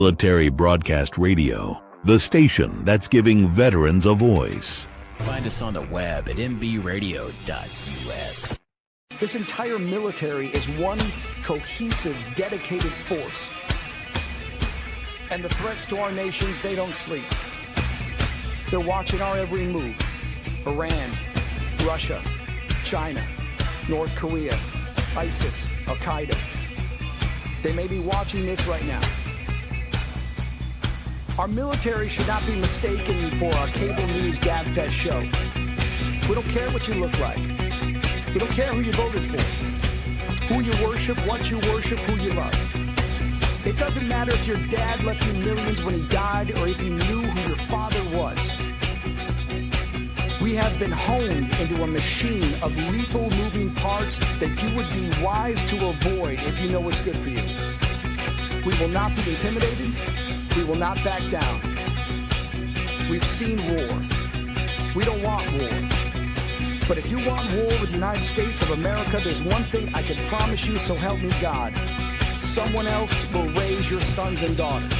Military Broadcast Radio, the station that's giving veterans a voice. Find us on the web at mbradio.us. This entire military is one cohesive, dedicated force. And the threats to our nations, they don't sleep. They're watching our every move. Iran, Russia, China, North Korea, ISIS, Al-Qaeda. They may be watching this right now. Our military should not be mistaken for a cable news gabfest show. We don't care what you look like. We don't care who you voted for, who you worship, what you worship, who you love. It doesn't matter if your dad left you millions when he died or if you knew who your father was. We have been honed into a machine of lethal moving parts that you would be wise to avoid if you know what's good for you. We will not be intimidated. We will not back down. We've seen war. We don't want war. But if you want war with the United States of America, there's one thing I can promise you, so help me God. Someone else will raise your sons and daughters.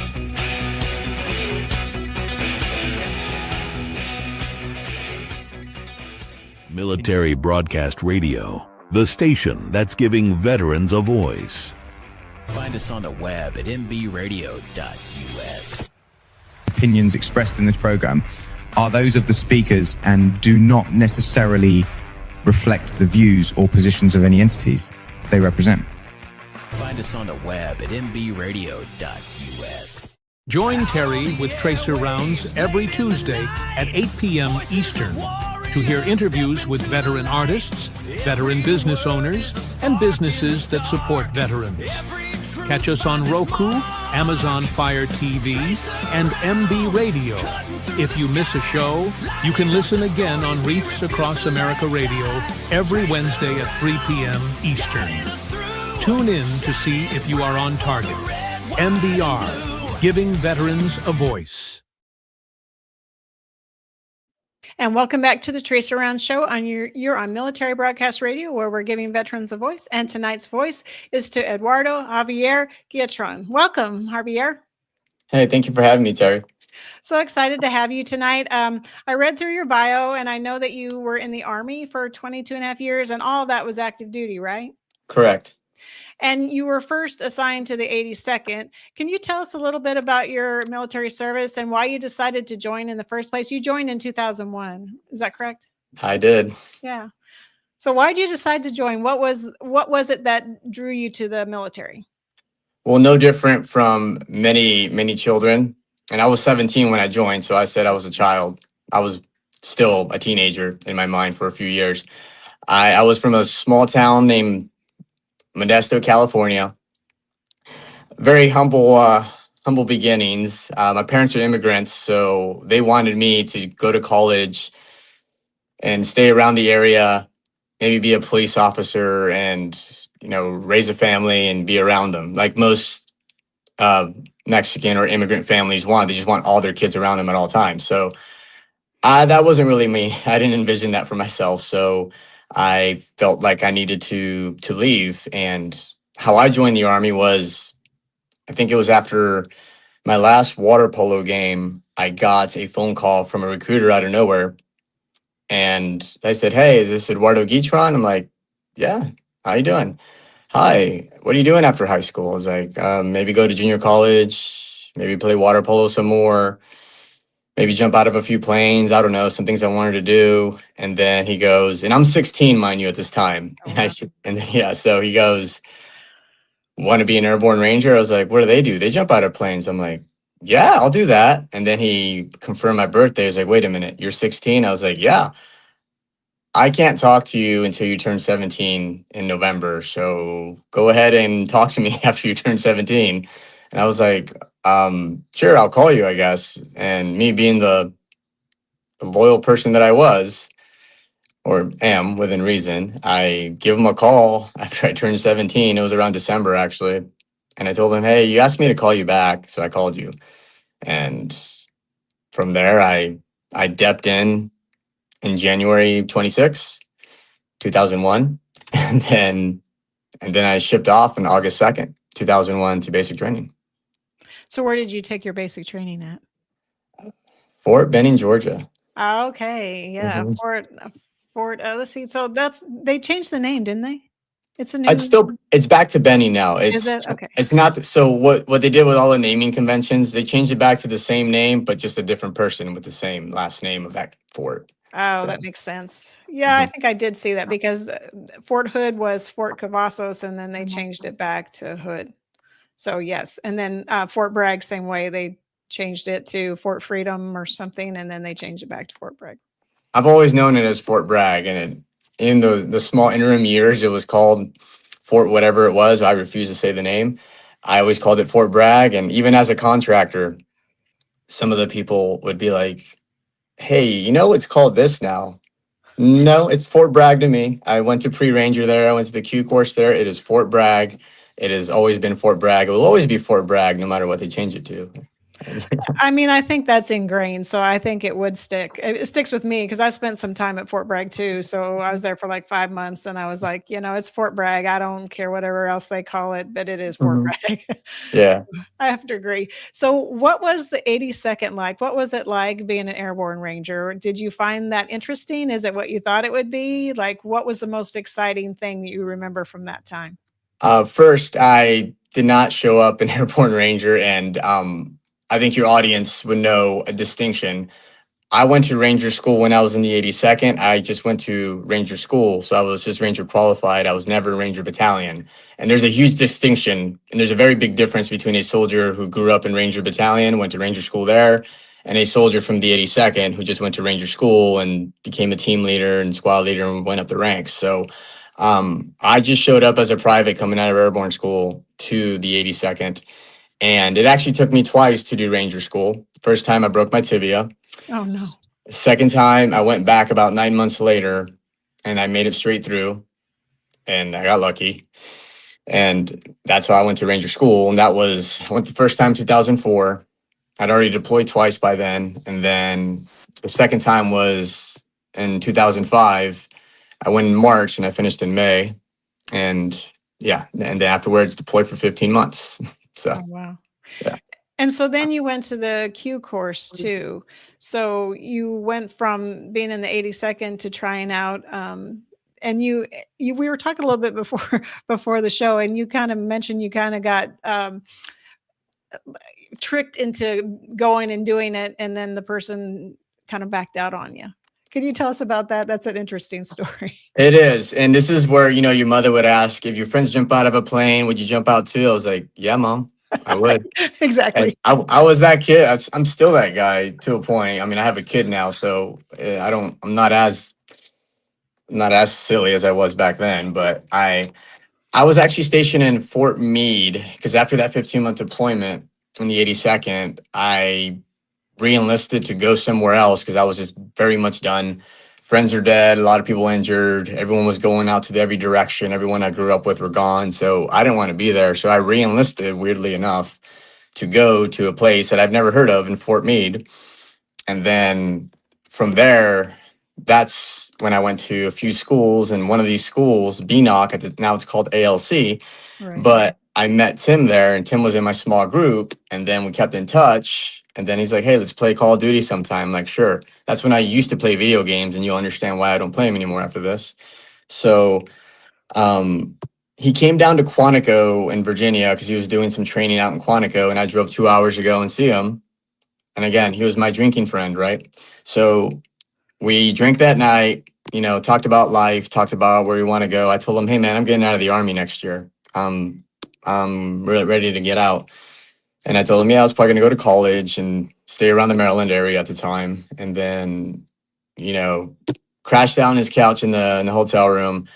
Military Broadcast Radio, the station that's giving veterans a voice. Find us on the web at mbradio.us. Opinions expressed in this program are those of the speakers and do not necessarily reflect the views or positions of any entities they represent. Find us on the web at mbradio.us. Join Terri with Tracer Rounds every Tuesday at 8 p.m. Eastern to hear interviews with veteran artists, veteran business owners, and businesses that support veterans. Catch us on Roku, Amazon Fire TV, and MB Radio. If you miss a show, you can listen again on Reefs Across America Radio every Wednesday at 3 p.m. Eastern. Tune in to see if you are on target. MBR, giving veterans a voice. And welcome back to the Tracer Round Show. You're on Military Broadcast Radio, where we're giving veterans a voice. And tonight's voice is to Edwardo Javier Guitron. Welcome, Javier. Hey, thank you for having me, Terri. So excited to have you tonight. I read through your bio, and I know that you were in the Army for 22 and a half years, and all of that was active duty, right? Correct. And you were first assigned to the 82nd. Can you tell us a little bit about your military service and why you decided to join in the first place? You joined in 2001. Is that correct? I did. Yeah. So why did you decide to join? What was it that drew you to the military? Well, no different from many children. And I was 17 when I joined, so I said I was a child. I was still a teenager in my mind for a few years. I was from a small town named Modesto, California. Very humble beginnings. My parents are immigrants, so they wanted me to go to college and stay around the area, maybe be a police officer and, raise a family and be around them. Like most Mexican or immigrant families want. They just want all their kids around them at all times. So that wasn't really me. I didn't envision that for myself. So I felt like I needed to leave. And how I joined the Army was, I think it was after my last water polo game, I got a phone call from a recruiter out of nowhere. And they said, "Hey, is this Edwardo Guitron?" I'm like, "Yeah, how you doing?" "Hi, what are you doing after high school?" I was like, maybe go to junior college, maybe play water polo some more, maybe jump out of a few planes. I don't know, some things I wanted to do. And then he goes, and I'm 16, mind you, at this time. And I said, so he goes, "Want to be an airborne ranger?" I was like, "What do they do? They jump out of planes." I'm like, "Yeah, I'll do that." And then he confirmed my birthday. He was like, "Wait a minute, you're 16? I was like, "Yeah. I can't talk to you until you turn 17 in November. So go ahead and talk to me after you turn 17. And I was like, "Sure, I'll call you, I guess." And me being the loyal person that I was, or am within reason, I give him a call after I turned 17. It was around December, actually. And I told him, "Hey, you asked me to call you back, so I called you." And from there, I depped in January 26, 2001. And then I shipped off on August 2nd, 2001 to basic training. So where did you take your basic training at? Fort Benning, Georgia. Okay, yeah, Mhm. Fort. Let's see. So they changed the name, didn't they? It's a It's new. still it's back to Benning now. Is it okay? It's not so what they did with all the naming conventions, they changed it back to the same name, but just a different person with the same last name of that fort. Oh, So that makes sense. Yeah, I mhm. think I did see that because Fort Hood was Fort Cavazos, and then they Mm-hmm. changed it back to Hood. So yes, and then Fort Bragg, same way. They changed it to Fort Freedom or something, and then they changed it back to Fort Bragg. I've always known it as Fort Bragg, and in the small interim years, it was called Fort whatever it was. I refuse to say the name. I always called it Fort Bragg, and even as a contractor, some of the people would be like, "Hey, it's called this now." No, it's Fort Bragg to me. I went to pre-ranger there. I went to the Q course there. It is Fort Bragg. It has always been Fort Bragg. It will always be Fort Bragg, no matter what they change it to. I mean, I think that's ingrained, so I think it would stick. It sticks with me because I spent some time at Fort Bragg too. So I was there for like 5 months, and I was like, it's Fort Bragg. I don't care whatever else they call it, but it is Fort Mhm. Bragg. Yeah. I have to agree. So, what was the 82nd like? What was it like being an airborne ranger? Did you find that interesting? Is it what you thought it would be? Like, what was the most exciting thing that you remember from that time? First, I did not show up in Airborne Ranger, and I think your audience would know a distinction. I went to Ranger school when I was in the 82nd. I just went to Ranger school, so I was just Ranger qualified. I was never Ranger Battalion. And there's a huge distinction, and there's a very big difference between a soldier who grew up in Ranger Battalion, went to Ranger school there, and a soldier from the 82nd who just went to Ranger school and became a team leader and squad leader and went up the ranks. So I just showed up as a private coming out of Airborne school to the 82nd, and it actually took me twice to do Ranger school. First time I broke my tibia. Oh no. Second time I went back about 9 months later, and I made it straight through, and I got lucky. And that's how I went to Ranger school. And I went the first time 2004. I'd already deployed twice by then. And then the second time was in 2005. I went in March and I finished in May. And yeah, and then afterwards deployed for 15 months. So Oh wow. yeah. And so then you went to the Q course too. So you went from being in the 82nd to trying out and we were talking a little bit before before the show, and you kind of mentioned you kind of got tricked into going and doing it, and then the person kind of backed out on you. Could you tell us about that? That's an interesting story. It is. And this is where, your mother would ask, if your friends jump out of a plane, would you jump out too? I was like, yeah, mom, I would. And Exactly. I was that kid. I'm still that guy to a point. I mean, I have a kid now, so I'm not as silly as I was back then, but I was actually stationed in Fort Meade because after that 15-month deployment in the 82nd, I re-enlisted to go somewhere else because I was just very much done. Friends are dead, a lot of people injured, everyone was going out to every direction, everyone I grew up with were gone, so I didn't want to be there. So I re-enlisted, weirdly enough, to go to a place that I've never heard of in Fort Meade. And then from there, that's when I went to a few schools, and one of these schools, BNOC, now it's called ALC, Right. but I met Tim there, and Tim was in my small group, and then we kept in touch. And then he's like, "Hey, let's play Call of Duty sometime." I'm like, sure. That's when I used to play video games, and you'll understand why I don't play them anymore after this. So he came down to Quantico in Virginia because he was doing some training out in Quantico, and I drove 2 hours to go and see him. And again, he was my drinking friend, right? So we drank that night, talked about life, talked about where we want to go. I told him, "Hey man, I'm getting out of the Army next year. I'm really ready to get out." And I told him, yeah, I was probably going to go to college and stay around the Maryland area at the time. And then, crashed down his couch in the hotel room.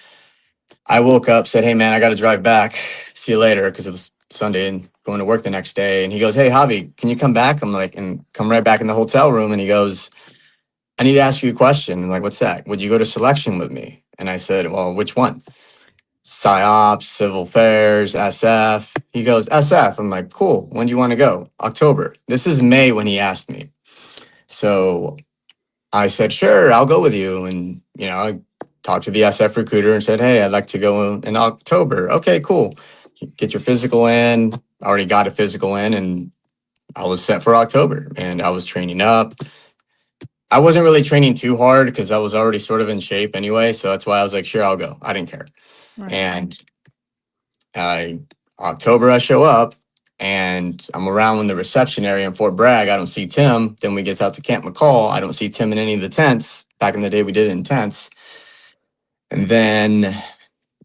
I woke up, said, "Hey man, I got to drive back. See you later." Because it was Sunday and going to work the next day. And he goes, "Hey, Javi, can you come back?" I'm like, and come right back in the hotel room. And he goes, "I need to ask you a question." I'm like, "What's that? Would you go to selection with me?" And I said, "Well, which one?" PsyOps, Civil Affairs, SF. He goes, SF. I'm like, cool. When do you want to go? October. This is May when he asked me. So I said, sure, I'll go with you. And, I talked to the SF recruiter and said, hey, I'd like to go in October. Okay, cool. Get your physical in. Already got a physical in. And I was set for October, and I was training up. I wasn't really training too hard because I was already sort of in shape anyway. So that's why I was like, sure, I'll go. I didn't care. Right. And October, I show up and I'm around in the reception area in Fort Bragg. I don't see Tim. Then we get out to Camp McCall. I don't see Tim in any of the tents. Back in the day, we did it in tents. And then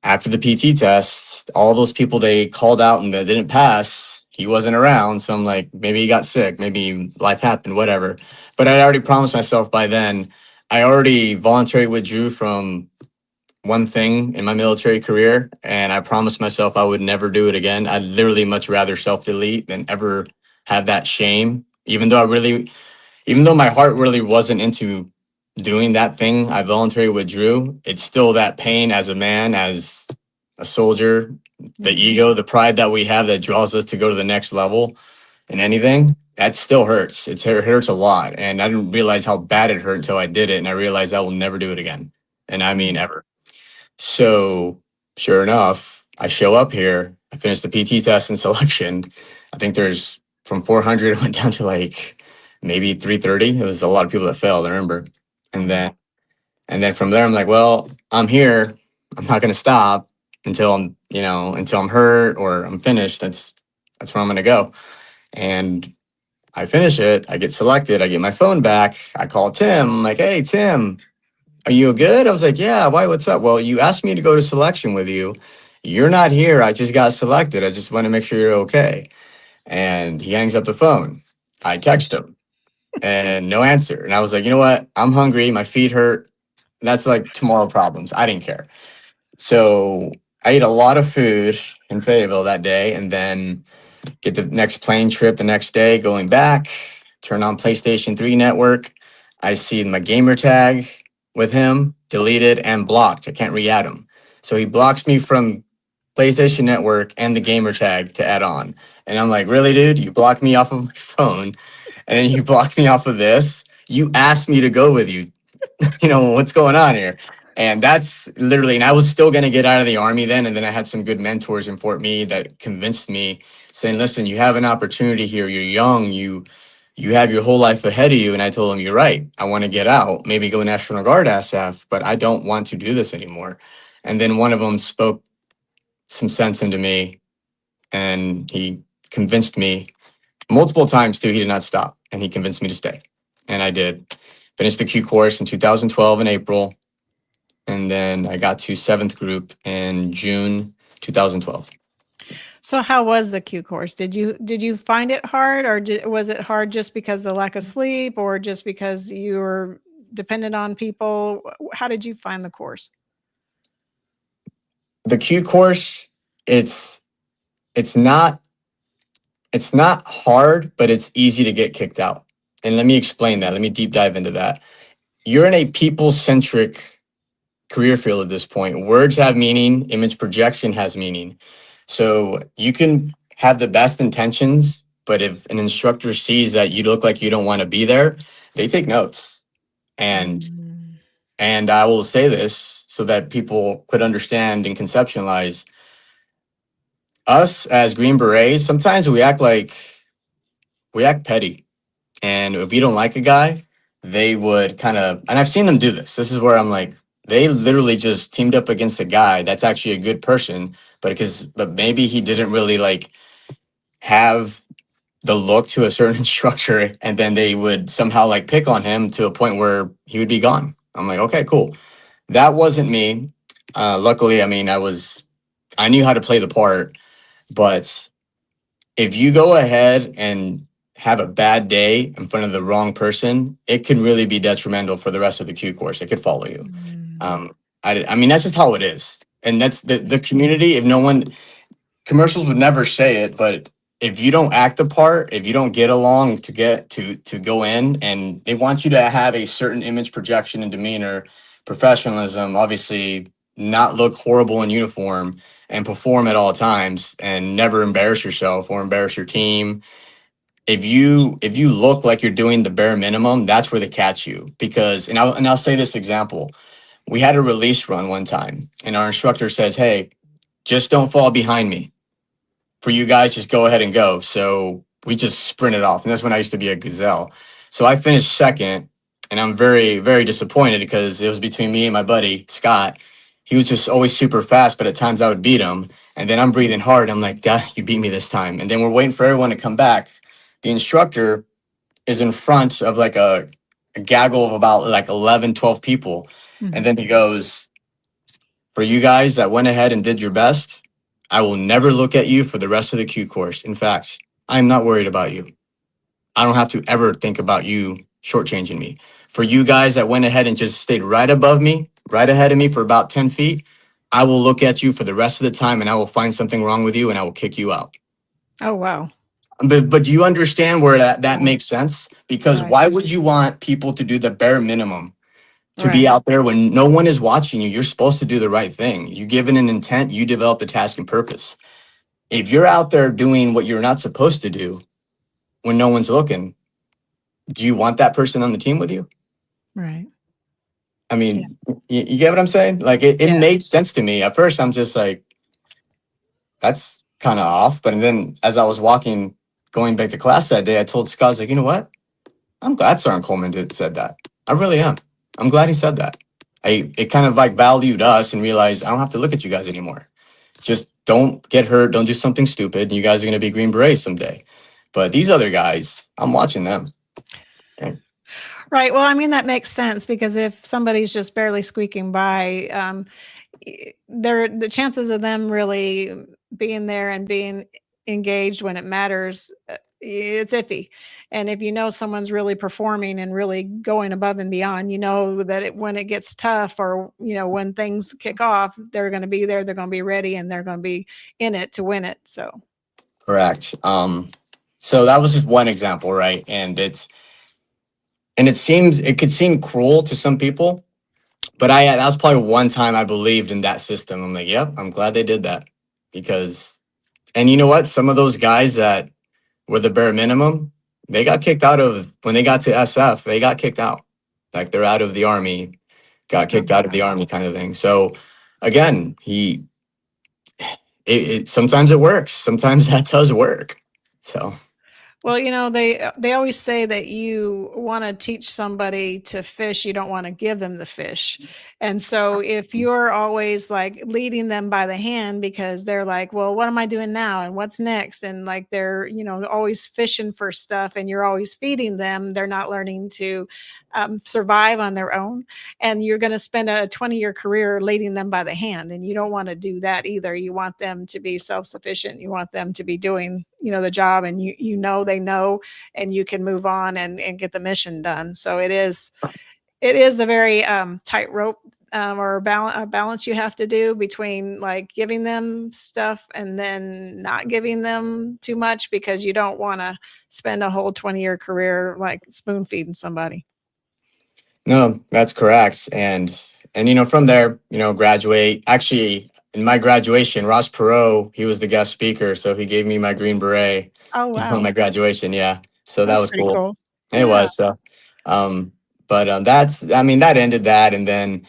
after the PT test, all those people they called out and that didn't pass, he wasn't around. So I'm like, maybe he got sick. Maybe life happened, whatever. But I'd already promised myself by then. I already voluntarily withdrew from one thing in my military career, and I promised myself I would never do it again. I'd literally much rather self-delete than ever have that shame. Even though my heart really wasn't into doing that thing, I voluntarily withdrew. It's still that pain as a man, as a soldier, the ego, the pride that we have that draws us to go to the next level in anything. That still hurts. It hurts a lot. And I didn't realize how bad it hurt until I did it. And I realized I will never do it again. And I mean, ever. So sure enough, I show up here. I finished the PT test and selection. I think there's from 400, it went down to like maybe 330. It was a lot of people that failed, I remember. And then from there, I'm like, well, I'm here. I'm not going to stop until I'm hurt or I'm finished. That's where I'm going to go. And I finish it. I get selected. I get my phone back. I call Tim. I'm like, hey, Tim, are you good? I was like, yeah, why? What's up? Well, you asked me to go to selection with you. You're not here. I just got selected. I just want to make sure you're okay. And he hangs up the phone. I text him and no answer. And I was like, you know what? I'm hungry. My feet hurt. That's like tomorrow problems. I didn't care. So I ate a lot of food in Fayetteville that day and then get the next plane trip the next day going back, turn on PlayStation 3 network. I see my gamer tag with him, deleted and blocked. I can't re-add him. So he blocks me from PlayStation Network and the gamer tag to add on. And I'm like, really, dude? You blocked me off of my phone and then you blocked me off of this? You asked me to go with you. What's going on here? And that's literally, and I was still going to get out of the Army then. And then I had some good mentors in Fort Meade that convinced me, saying, listen, you have an opportunity here. You're young. You have your whole life ahead of you. And I told him, you're right. I want to get out, maybe go National Guard ASAF, but I don't want to do this anymore. And then one of them spoke some sense into me and he convinced me multiple times too. He did not stop and he convinced me to stay. And I did. Finished the Q course in 2012 in April. And then I got to 7th group in June 2012. So how was the Q course? Did you find it hard, or was it hard just because of lack of sleep, or just because you were dependent on people? How did you find the course? The Q course, it's not hard, but it's easy to get kicked out. And let me explain that. Let me deep dive into that. You're in a people-centric career field at this point. Words have meaning, image projection has meaning. So you can have the best intentions, but if an instructor sees that you look like you don't want to be there, they take notes. And I will say this so that people could understand and conceptualize. Us as Green Berets, sometimes we act petty. And if you don't like a guy, they would kind of, and I've seen them do this. This is where I'm like, they literally just teamed up against a guy that's actually a good person, but maybe he didn't really have the look to a certain instructor, and then they would somehow pick on him to a point where he would be gone. I'm like, okay, cool. That wasn't me. Luckily, I mean, I knew how to play the part, but if you go ahead and have a bad day in front of the wrong person, it can really be detrimental for the rest of the Q course. It could follow you. I mean, that's just how it is. And that's the community. Commercials would never say it, but if you don't act the part, if you don't get along to go in, and they want you to have a certain image projection and demeanor, professionalism, obviously not look horrible in uniform and perform at all times and never embarrass yourself or embarrass your team. If you look like you're doing the bare minimum, that's where they catch you. Because, and I'll say this example. We had a release run one time and our instructor says, hey, just don't fall behind me. For you guys, just go ahead and go. So we just sprinted off. And that's when I used to be a gazelle. So I finished second, and I'm very, very disappointed because it was between me and my buddy, Scott. He was just always super fast, but at times I would beat him. And then I'm breathing hard. I'm like, God, you beat me this time. And then we're waiting for everyone to come back. The instructor is in front of like a gaggle of about like 11, 12 people. Mhm. And then he goes, for you guys that went ahead and did your best, I will never look at you for the rest of the Q course. In fact, I'm not worried about you. I don't have to ever think about you shortchanging me. For you guys that went ahead and just stayed right above me, right ahead of me for about 10 feet, I will look at you for the rest of the time and I will find something wrong with you and I will kick you out. Oh, wow. But do you understand where that Yeah. makes sense? Because Right. why would you want people to do the bare minimum to be Right. out there when no one is watching you? You're supposed to do the right thing. You given an intent, you develop the task and purpose. If you're out there doing what you're not supposed to do when no one's looking, do you want that person on the team with you? Right. I mean, you get what I'm saying? Like it Yeah. made sense to me. At first, I'm just like, that's kind of off. But then as I was walking, going back to class that day, I told Scott, I was like, you know what? I'm glad Sergeant Coleman said that. I really am. I'm glad he said that. It kind of like valued us and realized I don't have to look at you guys anymore. Just don't get hurt. Don't do something stupid. And you guys are going to be Green Berets someday. But these other guys, I'm watching them. Right. Well, I mean, that makes sense because if somebody's just barely squeaking by, the chances of them really being there and being engaged when it matters, it's iffy. And if you know someone's really performing and really going above and beyond, you know that when it gets tough or, when things kick off, they're going to be there, they're going to be ready, and they're going to be in it to win it. So. Correct. So that was just one example, right? And it could seem cruel to some people, but that was probably one time I believed in that system. I'm like, yep, I'm glad they did that and you know what? Some of those guys that were the bare minimum, they got kicked out of when they got to SF, they got kicked out. Like they're out of the Army, got kicked out of the Army kind of thing. So again, sometimes it works. Sometimes that does work. So. Well, they always say that you want to teach somebody to fish, you don't want to give them the fish. And so if you're always like leading them by the hand because they're like, well, what am I doing now? And what's next? And like they're, always fishing for stuff and you're always feeding them, they're not learning to survive on their own. And you're going to spend a 20-year career leading them by the hand. And you don't want to do that either. You want them to be self-sufficient. You want them to be doing, the job, and they know, and you can move on and get the mission done. So it is a very tightrope or a balance you have to do between like giving them stuff and then not giving them too much because you don't want to spend a whole 20-year career like spoon feeding somebody. No, that's correct. And from there, graduate. Actually, in my graduation, Ross Perot, he was the guest speaker, so he gave me my Green Beret. Oh, wow. On my graduation, yeah. So that was pretty cool. It Yeah. was. So, but that ended that, and then,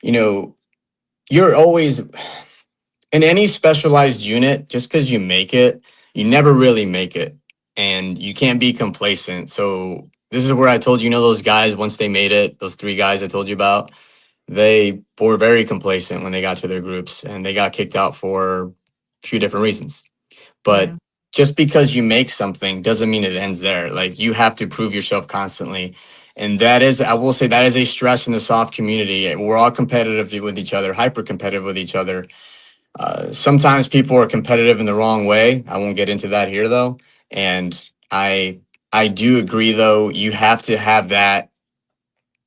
you're always in any specialized unit. Just because you make it, you never really make it, and you can't be complacent. So. This is where I told you, those guys, once they made it, those 3 guys I told you about, they were very complacent when they got to their groups and they got kicked out for a few different reasons. But just because you make something doesn't mean it ends there. Like you have to prove yourself constantly. And I will say that is a stress in the soft community. We're all competitive with each other, hyper competitive with each other. Sometimes people are competitive in the wrong way. I won't get into that here though. And I do agree, though, you have to have that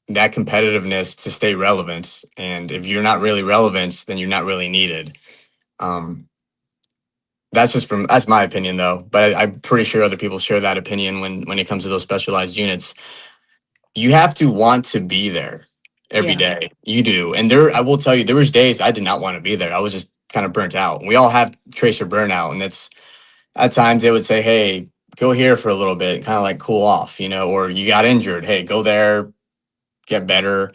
competitiveness to stay relevant. And if you're not really relevant, then you're not really needed. That's my opinion, though. But I'm pretty sure other people share that opinion when it comes to those specialized units. You have to want to be there every day. You do. And I will tell you, there was days I did not want to be there. I was just kind of burnt out. We all have tracer burnout. And that's at times they would say, hey, go here for a little bit, kind of like cool off, or you got injured. Hey, go there, get better.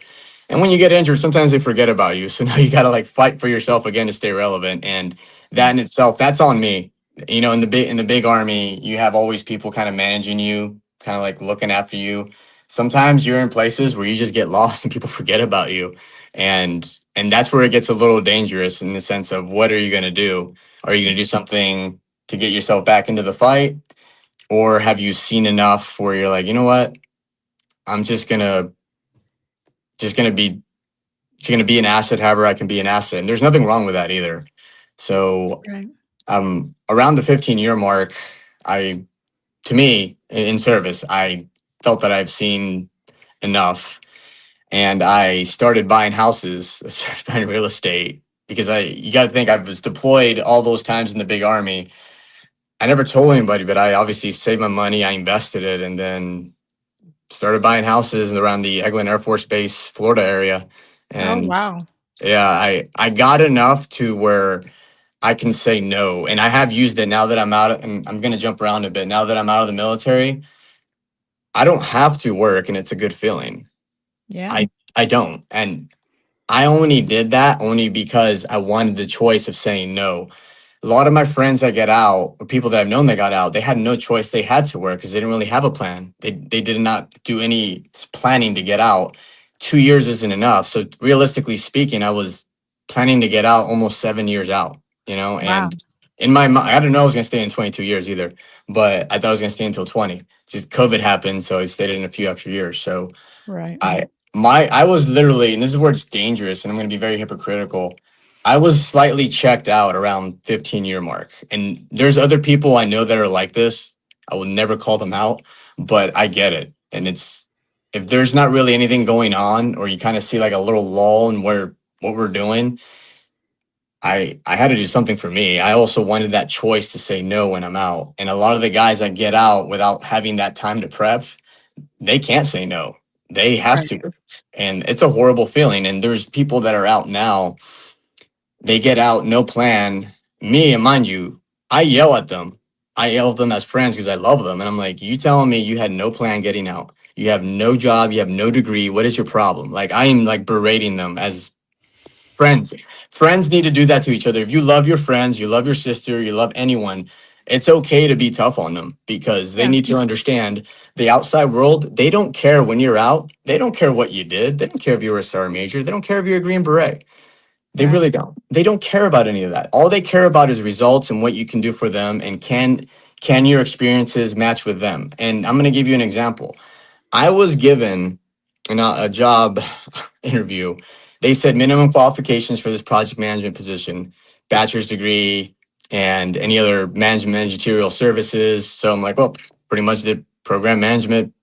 And when you get injured, sometimes they forget about you. So now you got to like fight for yourself again to stay relevant. And that in itself, that's on me. you know, in the big army, you have always people kind of managing you, kind of like looking after you. Sometimes you're in places where you just get lost and people forget about you. And that's where it gets a little dangerous in the sense of what are you going to do? Are you going to do something to get yourself back into the fight? Or have you seen enough where you're like, you know what? I'm just gonna be an asset however I can be an asset. And there's nothing wrong with that either. So Right. around the 15-year mark, to me, in service, I felt that I've seen enough. And I started buying houses, I started buying real estate because you got to think I was deployed all those times in the big army. I never told anybody, but I obviously saved my money. I invested it and then started buying houses around the Eglin Air Force Base, Florida area. Oh, And wow. yeah, I got enough to where I can say no. And I have used it now that and I'm going to jump around a bit. Now that I'm out of the military, I don't have to work and it's a good feeling. Yeah. I don't. And I only did that only because I wanted the choice of saying no. A lot of my friends that get out, or people that I've known that got out, they had no choice. They had to work because they didn't really have a plan. They did not do any planning to get out. 2 years isn't enough. So realistically speaking, I was planning to get out almost 7 years out, you know, Wow. and in my mind, I didn't know I was going to stay in 22 years either, but I thought I was going to stay until 20. Just COVID happened. So I stayed in a few extra years. So Right. I was literally, and this is where it's dangerous, and I'm going to be very hypocritical. I was slightly checked out around 15-year mark, and there's other people I know that are like this. I will never call them out, but I get it. And it's if there's not really anything going on, or you kind of see like a little lull in what we're doing. I had to do something for me. I also wanted that choice to say no when I'm out, and a lot of the guys that get out without having that time to prep, they can't say no. They have Right. to. And it's a horrible feeling. And there's people that are out now, they get out, no plan. Me, and mind you, I yell at them. I yell at them as friends because I love them. And I'm like, you telling me you had no plan getting out? You have no job, you have no degree. What is your problem? Like, I am like berating them as friends. Friends need to do that to each other. If you love your friends, you love your sister, you love anyone, it's okay to be tough on them because they Yeah. need to understand the outside world. They don't care when you're out. They don't care what you did. They don't care if you were a sergeant major. They don't care if you're a Green Beret. They Right. really don't. They don't care about any of that. All they care about is results and what you can do for them, and can your experiences match with them. And I'm going to give you an example. I was given a job interview. They said minimum qualifications for this project management position, bachelor's degree, and any other managerial services. So I'm like, well, pretty much did program management,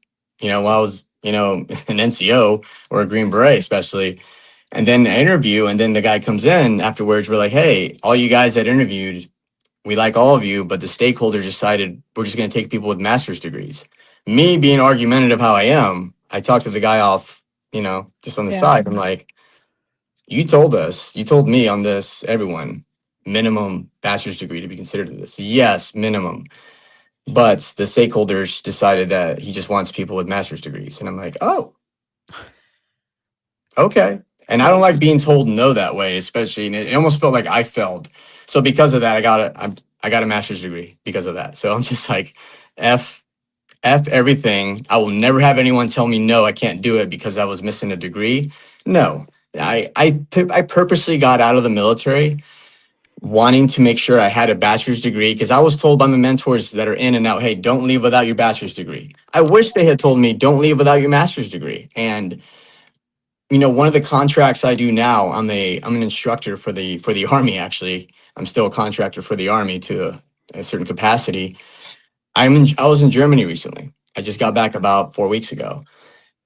while I was, an NCO or a Green Beret, especially. And then the interview, and then the guy comes in afterwards. We're like, hey, all you guys that interviewed, we like all of you, but the stakeholders decided we're just going to take people with master's degrees. Me being argumentative how I am, I talked to the guy off, just on the Yeah. side. I'm like, you told me on this, everyone, minimum bachelor's degree to be considered to this. Yes, minimum. But the stakeholders decided that he just wants people with master's degrees. And I'm like, oh, okay. And I don't like being told no that way, especially, and it almost felt like I failed. So because of that, I got a master's degree because of that. So I'm just like, F everything. I will never have anyone tell me no, I can't do it because I was missing a degree. No, I purposely got out of the military wanting to make sure I had a bachelor's degree because I was told by my mentors that are in and out, hey, don't leave without your bachelor's degree. I wish they had told me don't leave without your master's degree. And one of the contracts I do now, I'm an instructor for the Army. Actually, I'm still a contractor for the Army to a certain capacity. I was in Germany recently. I just got back about 4 weeks ago,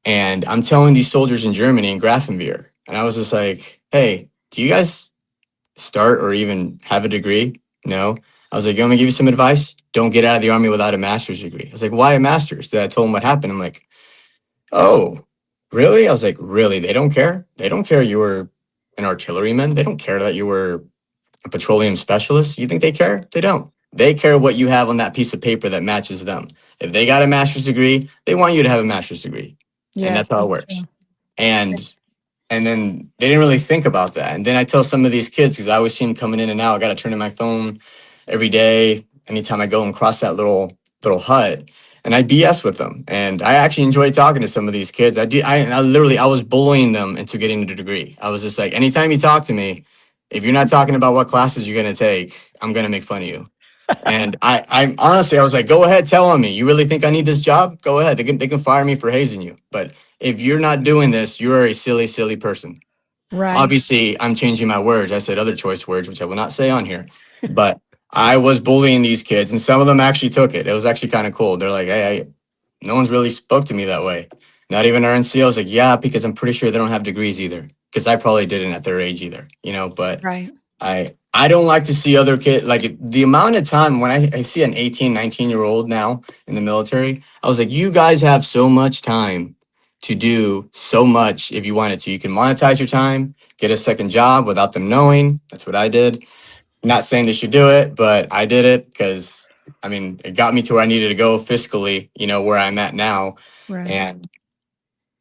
and I'm telling these soldiers in Germany in Grafenwehr, and I was just like, hey, do you guys start or even have a degree? No. I was like, you want me to give you some advice? Don't get out of the Army without a master's degree. I was like, why a master's? Then I told them what happened. I'm like, oh, really? I was like, really? They don't care? They don't care you were an artilleryman? They don't care that you were a petroleum specialist? You think they care? They don't. They care what you have on that piece of paper that matches them. If they got a master's degree, they want you to have a master's degree. Yeah, and that's how it works. true. And then they didn't really think about that. And then I tell some of these kids, because I always see them coming in and out, I got to turn in my phone every day. anytime I go and cross that little hut, and I BS with them. And I actually enjoy talking to some of these kids. I was bullying them into getting a degree. I was just like, anytime you talk to me, if you're not talking about what classes you're going to take, I'm going to make fun of you. And I honestly, I was like, go ahead, tell on me. You really think I need this job? Go ahead. They can fire me for hazing you. But if you're not doing this, you're a silly person. Right. Obviously, I'm changing my words. I said other choice words, which I will not say on here. But I was bullying these kids, and some of them actually took it. It was actually kind of cool. They're like, hey, no one's really spoke to me that way. Not even our NCO. I was like, yeah, because I'm pretty sure they don't have degrees either. Because I probably didn't at their age either, but right. I don't like to see other kids, like the amount of time when I see an 18, 19-year-old now in the military, I was like, you guys have so much time to do so much if you wanted to. You can monetize your time, get a second job without them knowing. That's what I did. Not saying they should do it, but I did it because, it got me to where I needed to go fiscally, where I'm at now. Right.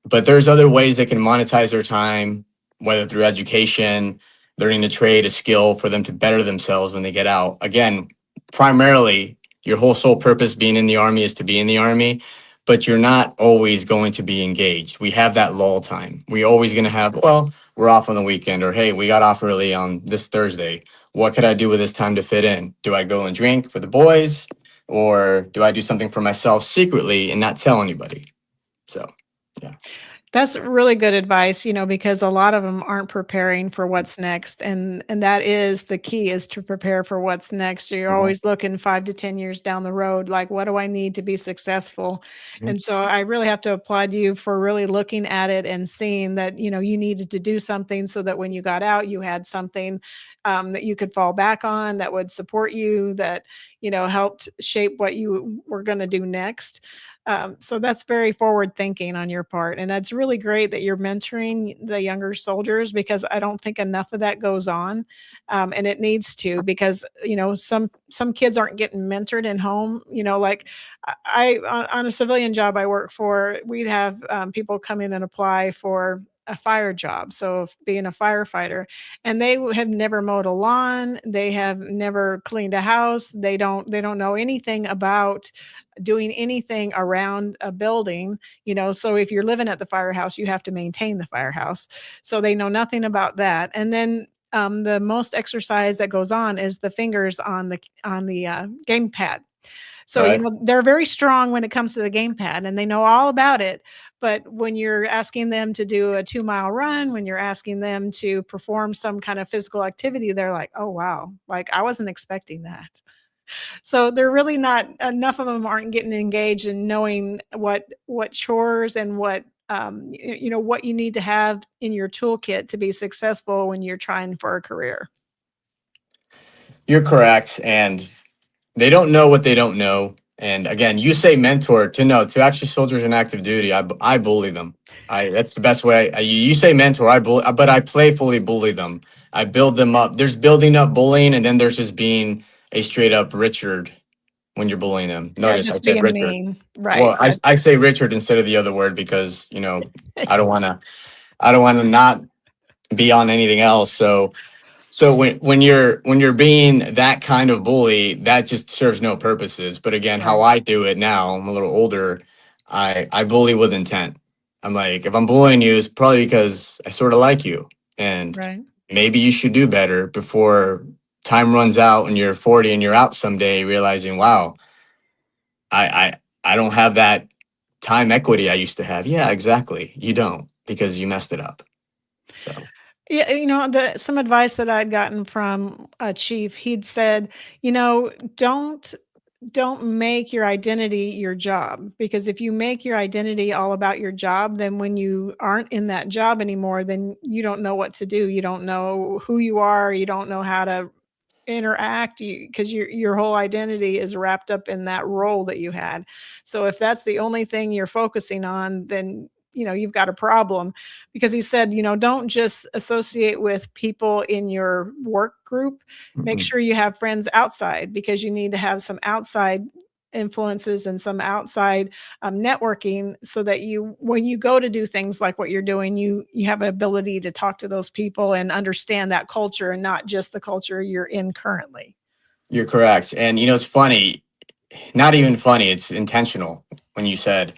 But there's other ways they can monetize their time, whether through education, learning a trade, a skill for them to better themselves when they get out. Again, primarily, your whole sole purpose being in the Army is to be in the Army, but you're not always going to be engaged. We have that lull time. We're always going to have, well, we're off on the weekend, or hey, we got off early on this Thursday. What could I do with this time to fit in? Do I go and drink with the boys, or do I do something for myself secretly and not tell anybody? So, yeah. That's really good advice, because a lot of them aren't preparing for what's next. And that is the key, is to prepare for what's next. You're always looking 5 to 10 years down the road, like, what do I need to be successful? And so I really have to applaud you for really looking at it and seeing that, you needed to do something so that when you got out, you had something that you could fall back on, that would support you, that, helped shape what you were going to do next. So that's very forward thinking on your part. And that's really great that you're mentoring the younger soldiers, because I don't think enough of that goes on. And it needs to, because, some kids aren't getting mentored in home, like on a civilian job I work for, we'd have people come in and apply for a fire job. So being a firefighter, and they have never mowed a lawn. They have never cleaned a house. They don't know anything about doing anything around a building, so if you're living at the firehouse, you have to maintain the firehouse. So they know nothing about that. And then the most exercise that goes on is the fingers on the gamepad. So, Right. They're very strong when it comes to the gamepad, and they know all about it. But when you're asking them to do a 2-mile run, when you're asking them to perform some kind of physical activity, they're like, oh, wow, like I wasn't expecting that. So they're really not, enough of them aren't getting engaged in knowing what chores and what what you need to have in your toolkit to be successful when you're trying for a career. You're correct. And they don't know what they don't know. And again, you say mentor, to actually soldiers in active duty, I bully them. That's the best way. You say mentor, but I playfully bully them. I build them up. There's building up bullying, and then there's just being a straight up Richard when you're bullying them. Yeah, Notice I just said being Richard. mean. Right. Well, I say Richard instead of the other word because I don't want to not be on anything else. So when you're being that kind of bully, that just serves no purposes. But again, how I do it now, I'm a little older. I bully with intent. I'm like, if I'm bullying you, it's probably because I sort of like you, and Right. maybe you should do better before time runs out and you're 40 and you're out someday realizing, wow, I don't have that time equity I used to have. Yeah, exactly. You don't, because you messed it up. So Yeah, some advice that I'd gotten from a chief, he'd said, don't make your identity your job, because if you make your identity all about your job, then when you aren't in that job anymore, then you don't know what to do. You don't know who you are. You don't know how to interact, because your whole identity is wrapped up in that role that you had. So if that's the only thing you're focusing on, then you've got a problem. Because he said, don't just associate with people in your work group. Make sure you have friends outside, because you need to have some outside influences and some outside networking, so that when you go to do things like what you're doing, you have an ability to talk to those people and understand that culture, and not just the culture you're in currently. You're correct. And it's funny, not even funny, it's intentional when you said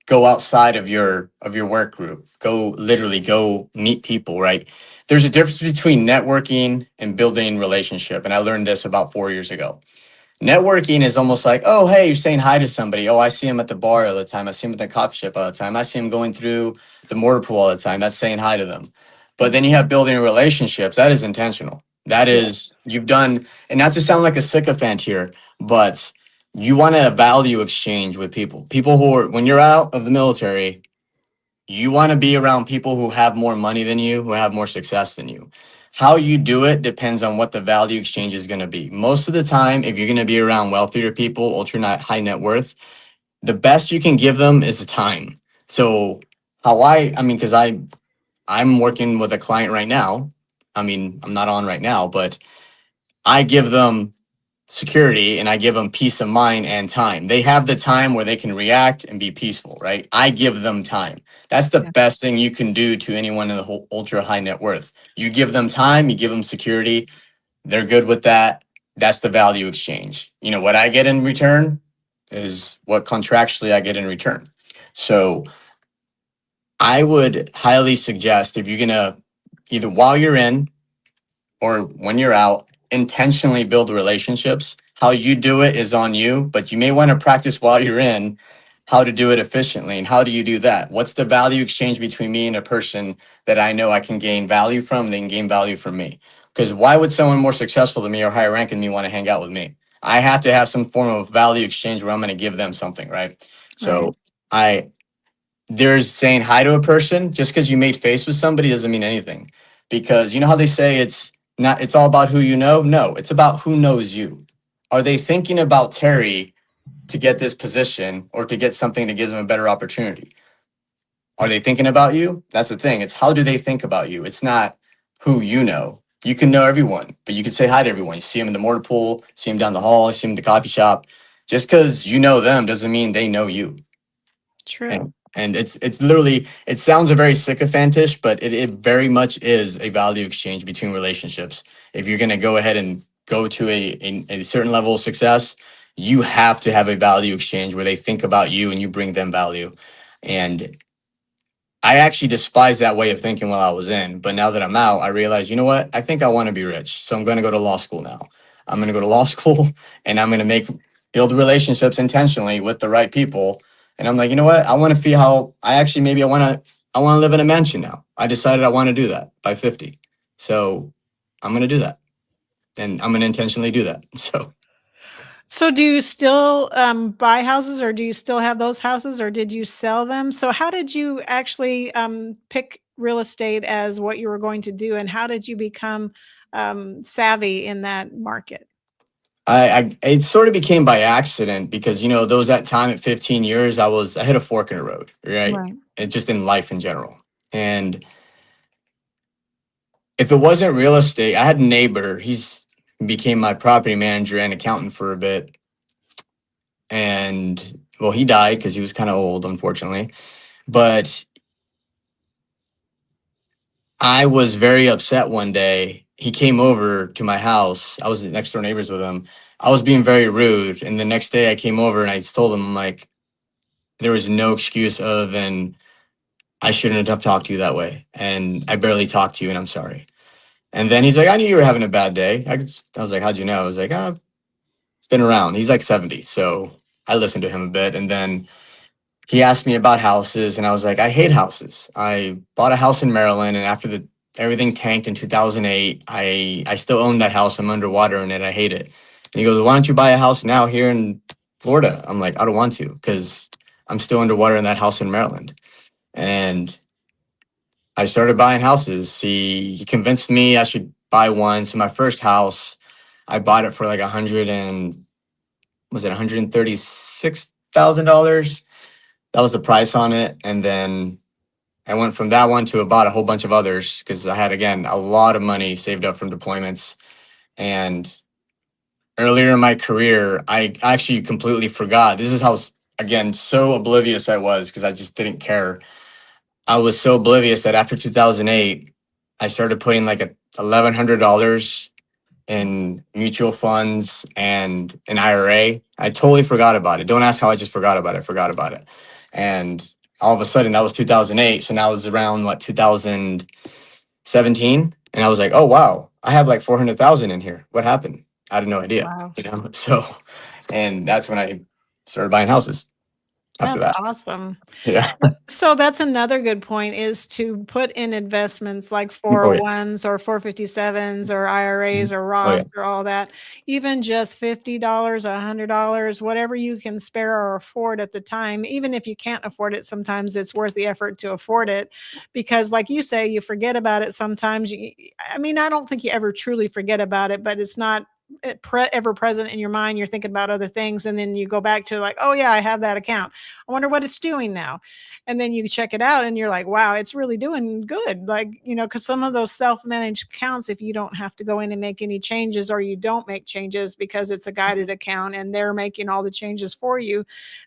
go outside of your work group. Go literally go meet people, right? There's a difference between networking and building relationship. And I learned this about 4 years ago. Networking is almost like, oh, hey, you're saying hi to somebody. Oh, I see him at the bar all the time. I see him at the coffee shop all the time. I see him going through the motor pool all the time. That's saying hi to them. But then you have building relationships. That is intentional. That is, you've done, and not to sound like a sycophant here, but you want to value exchange with people. People who are, when you're out of the military, you want to be around people who have more money than you, who have more success than you. How you do it depends on what the value exchange is going to be. Most of the time, if you're going to be around wealthier people, ultra high net worth, the best you can give them is the time. So how I mean, because I'm working with a client right now. I mean, I'm not on right now, but I give them security and I give them peace of mind and time. They have the time where they can react and be peaceful, right? I give them time. That's the Yeah. best thing you can do to anyone in the whole ultra high net worth. You give them time, you give them security. They're good with that. That's the value exchange. What I get in return is what contractually I get in return. So I would highly suggest, if you're going to either while you're in or when you're out, intentionally build relationships. How you do it is on you, but you may want to practice while you're in how to do it efficiently. And how do you do that? What's the value exchange between me and a person that I know I can gain value from, they can gain value from me? Because why would someone more successful than me or higher rank than me want to hang out with me? I have to have some form of value exchange where I'm going to give them something, right? So I there's saying hi to a person just because you made face with somebody doesn't mean anything. Because you know how they say it's all about who you know? No, it's about who knows you. Are they thinking about Terry to get this position or to get something that gives them a better opportunity? Are they thinking about you? That's the thing. It's how do they think about you? It's not who you know. You can know everyone, but you can say hi to everyone. You see them in the mortar pool, see them down the hall, see them in the coffee shop. Just because you know them doesn't mean they know you. True. And it's literally, it sounds a very sycophantish, but it very much is a value exchange between relationships. If you're going to go ahead and go to a certain level of success, you have to have a value exchange where they think about you and you bring them value. And I actually despised that way of thinking while I was in, but now that I'm out, I realize, you know what? I think I want to be rich. So I'm going to go to law school now. I'm going to go to law school and I'm going to build relationships intentionally with the right people. And I'm like, you know what? I want to feel how I want to live in a mansion now. I decided I want to do that by 50. So I'm going to do that. And I'm going to intentionally do that. So do you still buy houses, or do you still have those houses, or did you sell them? So how did you actually pick real estate as what you were going to do, and how did you become savvy in that market? It sort of became by accident because that time at 15 years I hit a fork in the road, right? Right. And just in life in general. And if it wasn't real estate, I had a neighbor. He's became my property manager and accountant for a bit. And well, he died because he was kind of old, unfortunately. But I was very upset one day. He came over to my house. I was next door neighbors with him. I was being very rude. And the next day I came over and I told him, like, there was no excuse other than I shouldn't have talked to you that way. And I barely talked to you and I'm sorry. And then he's like, I knew you were having a bad day. I was like, how'd you know? I was like, I've been around. He's like 70. So I listened to him a bit. And then he asked me about houses. And I was like, I hate houses. I bought a house in Maryland. And after everything tanked in 2008, I still own that house. I'm underwater in it. I hate it. And he goes, why don't you buy a house now here in Florida? I'm like, I don't want to because I'm still underwater in that house in Maryland. And I started buying houses. He convinced me I should buy one. So my first house, I bought it for like $136,000. That was the price on it. And then I went from that one to about a whole bunch of others because I had, again, a lot of money saved up from deployments. And earlier in my career, I actually completely forgot. This is how, again, so oblivious I was because I just didn't care. I was so oblivious that after 2008, I started putting like $1,100 in mutual funds and an IRA. I totally forgot about it. Don't ask how I just forgot about it. I forgot about it. And all of a sudden that was 2008. So now it was around what, 2017. And I was like, oh, wow, I have like 400,000 in here. What happened? I had no idea. Wow. So, and that's when I started buying houses after That's that. awesome. Yeah. So that's another good point, is to put in investments like Oh, yeah. 401s or 457s or IRAs or Oh, yeah. Roths or all that. Even just $50, $100, whatever you can spare or afford at the time. Even if you can't afford it, sometimes it's worth the effort to afford it, because like you say, you forget about it sometimes. I mean, I don't think you ever truly forget about it, but it's not ever present in your mind. You're thinking about other things, and then you go back to like, oh yeah, I have that account. I wonder what it's doing now. And then you check it out and you're like, wow, it's really doing good. Like, because some of those self-managed accounts, if you don't have to go in and make any changes, or you don't make changes because it's a guided account and they're making all the changes for you,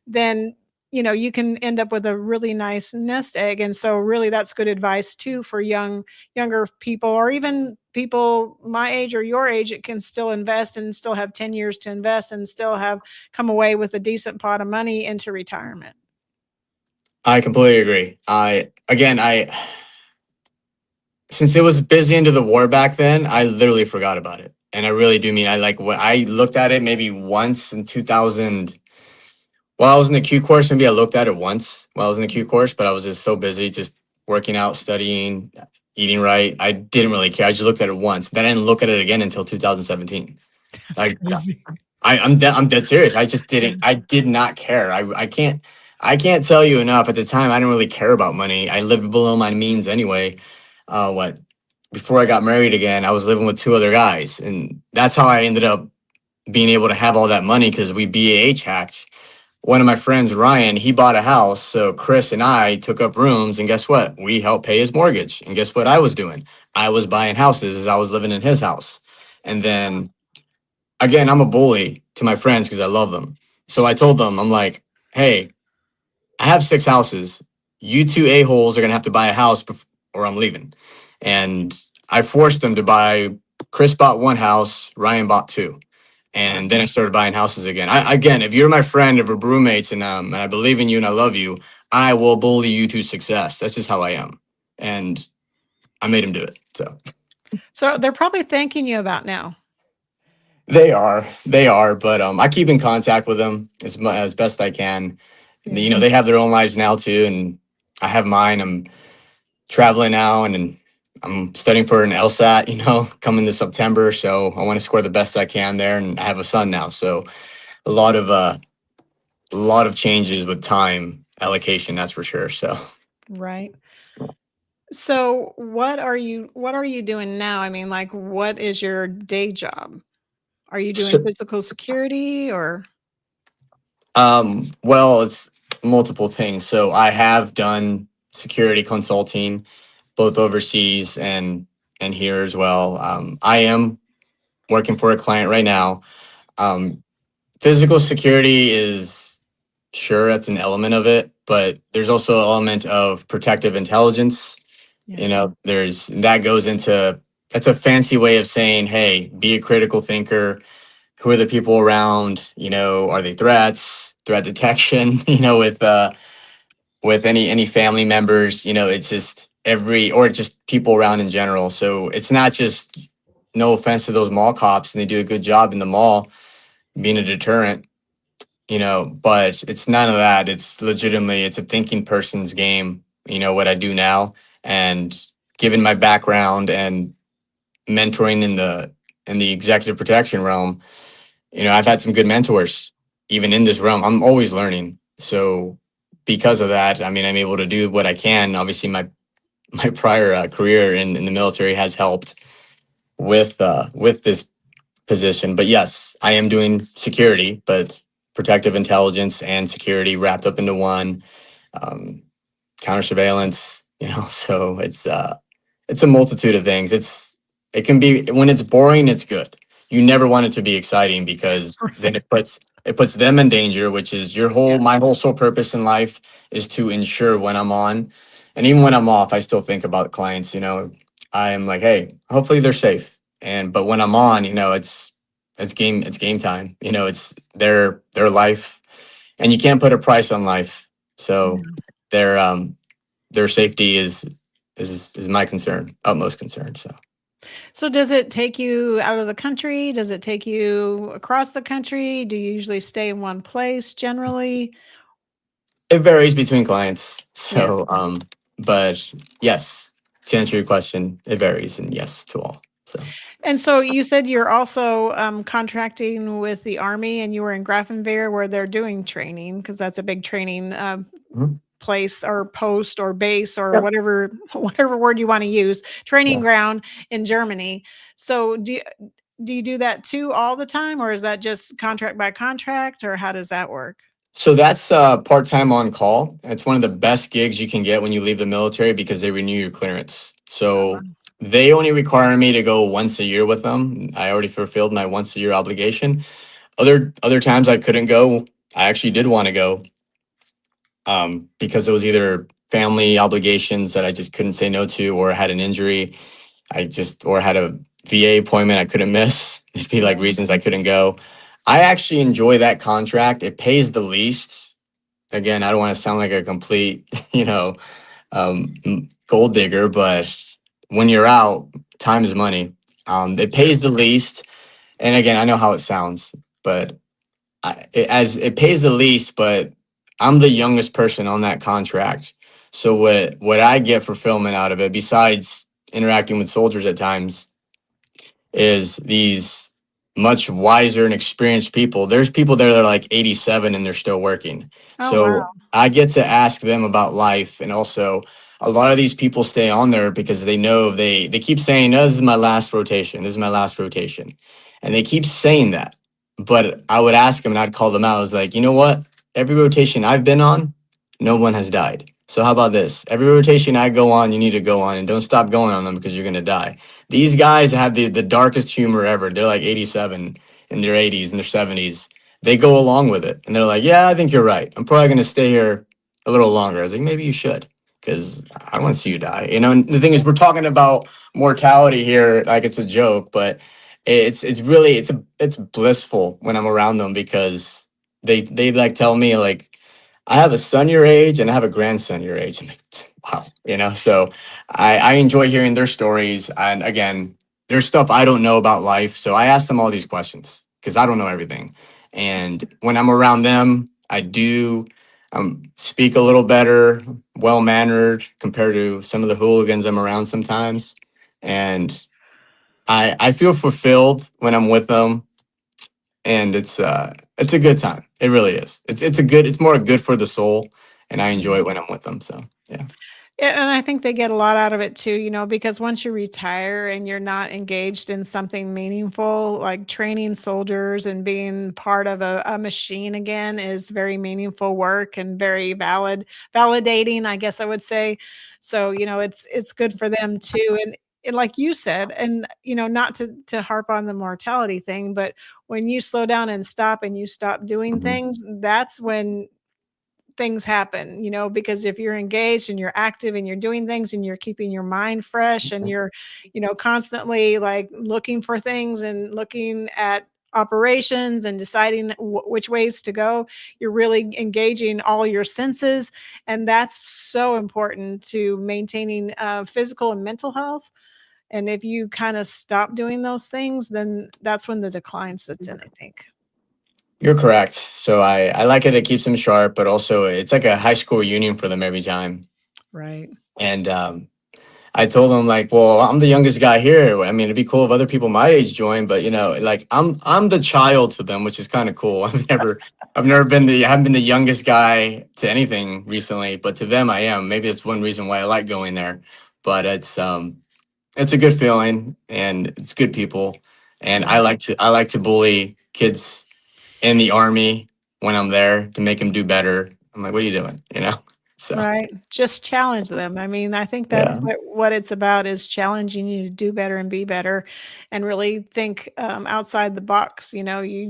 then you can end up with a really nice nest egg. And so really that's good advice too for younger people, or even people my age or your age. It can still invest and still have 10 years to invest and still have come away with a decent pot of money into retirement. I completely agree. Since it was busy into the war back then, I literally forgot about it. And I really do mean, I looked at it maybe once in 2000. While I was in the Q course, maybe I looked at it once while I was in the Q course, but I was just so busy, just working out, studying, eating right. I didn't really care. I just looked at it once. Then I didn't look at it again until 2017. I'm dead serious. I just didn't. I did not care. I can't tell you enough. At the time, I didn't really care about money. I lived below my means anyway. Before I got married again, I was living with 2 other guys, and that's how I ended up being able to have all that money, because we BAH hacked. One of my friends, Ryan, he bought a house. So Chris and I took up rooms, and guess what? We helped pay his mortgage. And guess what I was doing? I was buying houses as I was living in his house. And then again, I'm a bully to my friends because I love them. So I told them, I'm like, hey, I have 6 houses. You 2 a-holes are going to have to buy a house or I'm leaving. And I forced them to buy. Chris bought 1 house, Ryan bought 2. And then I started buying houses again. Again, if you're my friend, if we're roommates, and I believe in you and I love you, I will bully you to success. That's just how I am. And I made him do it. So they're probably thanking you about now. They are, but I keep in contact with them as best I can. Yeah. They have their own lives now too, and I have mine. I'm traveling now, and I'm studying for an LSAT, coming this September. So I want to score the best I can there, and I have a son now. So a lot of changes with time allocation, that's for sure. So right. So what are you doing now? I mean, like, what is your day job? Are you doing physical security or? Well, it's multiple things. So I have done security consulting, both overseas and here as well. I am working for a client right now. Physical security is, sure, that's an element of it, but there's also an element of protective intelligence. Yeah. That's a fancy way of saying, hey, be a critical thinker. Who are the people around? Are they threats? Threat detection? With any family members. It's just or just people around in general. So it's not just, no offense to those mall cops, and they do a good job in the mall being a deterrent. But it's none of that. It's legitimately, it's a thinking person's game. What I do now, and given my background and mentoring in the executive protection realm, I've had some good mentors even in this realm. I'm always learning. So because of that, I'm able to do what I can. Obviously, my prior career in the military has helped with this position. But yes, I am doing security, but protective intelligence and security wrapped up into one. Counter surveillance, so it's a multitude of things. It can be, when it's boring, it's good. You never want it to be exciting, because then it puts them in danger, which is my whole sole purpose in life is to ensure when I'm on, and even when I'm off, I still think about clients. I am like, hey, hopefully they're safe. but when I'm on, it's game time. It's their life, and you can't put a price on life. So their safety is my concern, utmost concern. So does it take you out of the country? Does it take you across the country? Do you usually stay in one place generally? It varies between clients. Yeah. So, but yes, to answer your question, it varies, and yes to all. So. And so you said you're also contracting with the Army, and you were in Grafenwehr where they're doing training, because that's a big training place or post or base or whatever word you want to use, training ground in Germany. So do you do that too all the time, or is that just contract by contract, or how does that work? So that's part-time on call. It's one of the best gigs you can get when you leave the military because they renew your clearance. So they only require me to go once a year with them. I already fulfilled my once a year obligation. Other times I couldn't go. I actually did want to go because it was either family obligations that I just couldn't say no to, or had an injury. Or had a VA appointment I couldn't miss. It'd be like reasons I couldn't go. I actually enjoy that contract. It pays the least. Again, I don't want to sound like a complete, gold digger, but when you're out, time is money. It pays the least. And again, I know how it sounds, but it pays the least, but I'm the youngest person on that contract. So what I get fulfillment out of it, besides interacting with soldiers at times, is these much wiser and experienced people. There's people there that are like 87 and they're still working. Wow. I get to ask them about life. And also a lot of these people stay on there because they know they keep saying, no, this is my last rotation. This is my last rotation. And they keep saying that. But I would ask them and I'd call them out. I was like, you know what? Every rotation I've been on, no one has died. So how about this? Every rotation I go on, you need to go on, and don't stop going on them because you're going to die. These guys have the darkest humor ever. They're like 87 in their 80s and their 70s. They go along with it. And they're like, yeah, I think you're right. I'm probably going to stay here a little longer. I was like, maybe you should, because I don't want to see you die. And the thing is, we're talking about mortality here like it's a joke, but it's really blissful when I'm around them, because they like tell me, like, I have a son your age and I have a grandson your age. I'm like, wow, so I enjoy hearing their stories. And again, there's stuff I don't know about life. So I ask them all these questions because I don't know everything. And when I'm around them, I do speak a little better, well-mannered compared to some of the hooligans I'm around sometimes. And I feel fulfilled when I'm with them. And it's a good time. It really is. It's more good for the soul, and I enjoy it when I'm with them. So yeah. Yeah, and I think they get a lot out of it too, because once you retire and you're not engaged in something meaningful, like training soldiers and being part of a machine again is very meaningful work and very validating, I guess I would say. So, it's good for them too. And like you said, and not to harp on the mortality thing, but when you slow down and stop and you stop doing things, that's when things happen, because if you're engaged and you're active and you're doing things and you're keeping your mind fresh and you're, constantly like looking for things and looking at operations and deciding which ways to go, you're really engaging all your senses. And that's so important to maintaining physical and mental health. And if you kind of stop doing those things, then that's when the decline sets in, I think. You're correct. So I like it. It keeps them sharp, but also it's like a high school reunion for them every time. Right. And I told them, like, well, I'm the youngest guy here. I mean, it'd be cool if other people my age join, but like I'm the child to them, which is kind of cool. I haven't been the youngest guy to anything recently, but to them I am. Maybe that's one reason why I like going there. But it's a good feeling, and it's good people. And I like to bully kids in the Army when I'm there to make them do better. I'm like, what are you doing? So Right. Just challenge them. I mean, I think that's yeah, what it's about, is challenging you to do better and be better and really think outside the box. You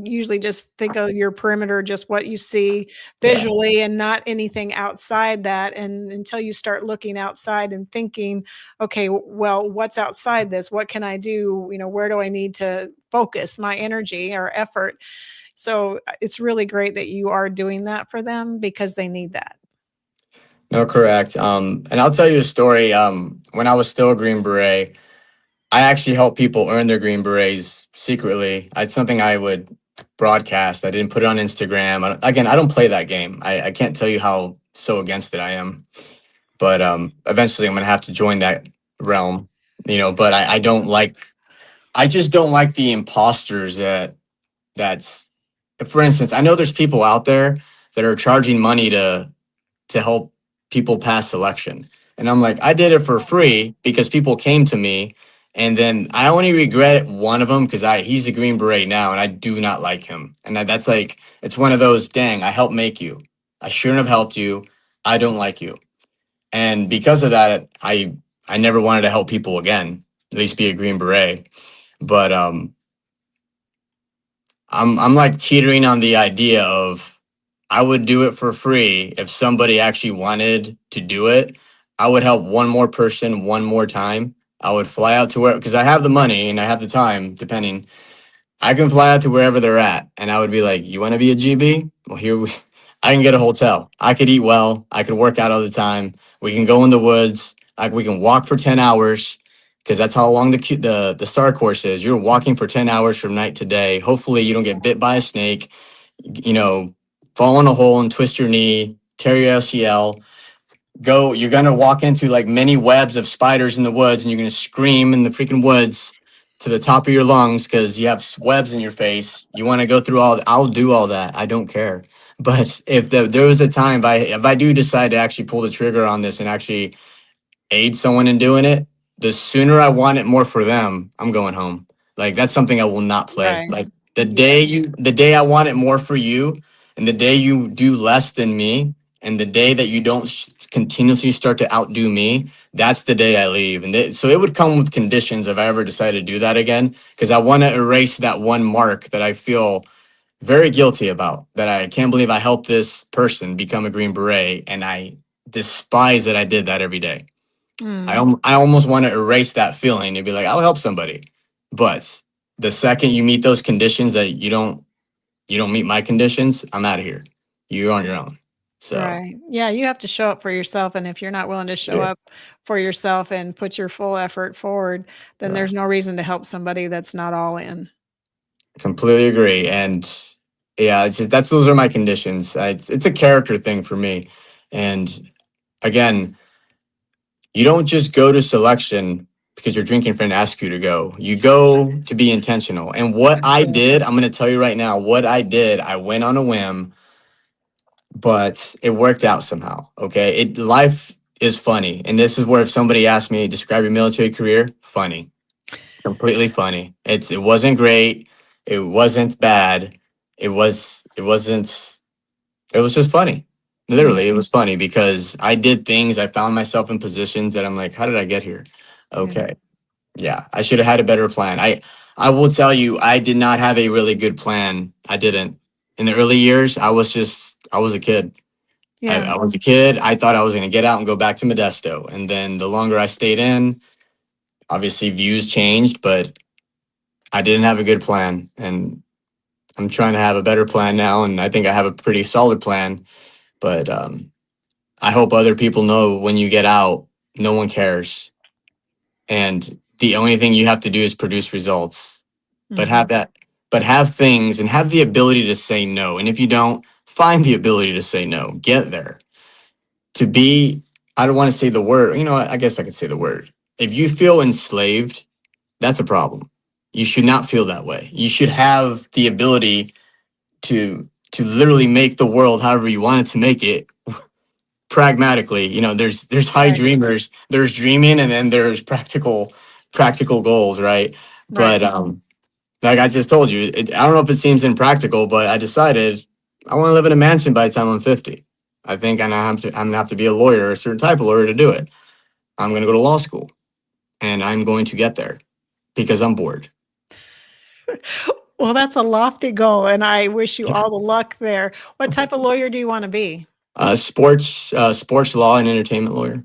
usually just think of your perimeter, just what you see yeah. visually and not anything outside that. And until you start looking outside and thinking, okay, well, what's outside this? What can I do? Where do I need to focus my energy or effort? So it's really great that you are doing that for them because they need that. No, correct. And I'll tell you a story. When I was still a Green Beret, I actually helped people earn their Green Berets secretly. It's something I would broadcast. I didn't put it on Instagram. Again, I don't play that game. I can't tell you how so against it I am. But eventually I'm going to have to join that realm, but I just don't like the imposters that's, for instance, I know there's people out there that are charging money to help people pass selection. And I'm like, I did it for free because people came to me. And then I only regret one of them because he's a Green Beret now and I do not like him. And that's like, it's one of those, dang, I helped make you. I shouldn't have helped you. I don't like you. And because of that, I never wanted to help people again, at least be a Green Beret. But I'm like teetering on the idea of I would do it for free if somebody actually wanted to do it. I would help one more person one more time. I would fly out to where, because I have the money and I have the time, depending. I can fly out to wherever they're at, and I would be like, "You want to be a GB? Well, I can get a hotel. I could eat well. I could work out all the time. We can go in the woods. We can walk for 10 hours." Because that's how long the STAR course is. You're walking for 10 hours from night to day. Hopefully you don't get bit by a snake, fall in a hole and twist your knee, tear your ACL. You're going to walk into like many webs of spiders in the woods, and you're going to scream in the freaking woods to the top of your lungs because you have webs in your face. You want to go through I'll do all that. I don't care. But if there was a time, if I do decide to actually pull the trigger on this and actually aid someone in doing it, the sooner I want it more for them, I'm going home. Like, that's something I will not play. Right. Like the day I want it more for you, and the day you do less than me, and the day that you don't continuously start to outdo me, that's the day I leave. And so it would come with conditions if I ever decided to do that again, because I want to erase that one mark that I feel very guilty about, that I can't believe I helped this person become a Green Beret, and I despise that I did that every day. I almost want to erase that feeling and be like, I'll help somebody. But the second you meet those conditions that you don't meet my conditions, I'm out of here. You're on your own. So Right. Yeah, you have to show up for yourself. And if you're not willing to show yeah, up for yourself and put your full effort forward, then right. there's no reason to help somebody that's not all in. Completely agree. And yeah, it's just those are my conditions. It's a character thing for me. And again, you don't just go to selection because your drinking friend asks you to go. You go to be intentional. And what I did, I'm going to tell you right now, what I did, I went on a whim, but it worked out somehow. Okay. Life is funny. And this is where, if somebody asked me, describe your military career, funny, completely funny. It wasn't great. It wasn't bad. It was just funny. Literally, it was funny because I did things. I found myself in positions that I'm like, how did I get here? Okay. Yeah, I should have had a better plan. I will tell you, I did not have a really good plan. I didn't. In the early years, I was a kid. Yeah. I was a kid. I thought I was going to get out and go back to Modesto. And then the longer I stayed in, obviously views changed, but I didn't have a good plan. And I'm trying to have a better plan now. And I think I have a pretty solid plan. But I hope other people know, when you get out, no one cares. And the only thing you have to do is produce results. But have things and have the ability to say no. And if you don't, find the ability to say no. Get there. I don't want to say the word, I guess I could say the word. If you feel enslaved, that's a problem. You should not feel that way. You should have the ability to literally make the world however you want it to make it. Pragmatically, there's high dreamers, there's dreaming, and then there's practical goals, right? But like I just told you, I don't know if it seems impractical, but I decided I want to live in a mansion by the time I'm 50. I think I'm gonna have to be a lawyer, a certain type of lawyer to do it. I'm gonna go to law school, and I'm going to get there because I'm bored. Well, that's a lofty goal, and I wish you all the luck there. What type of lawyer do you want to be? Sports law and entertainment lawyer.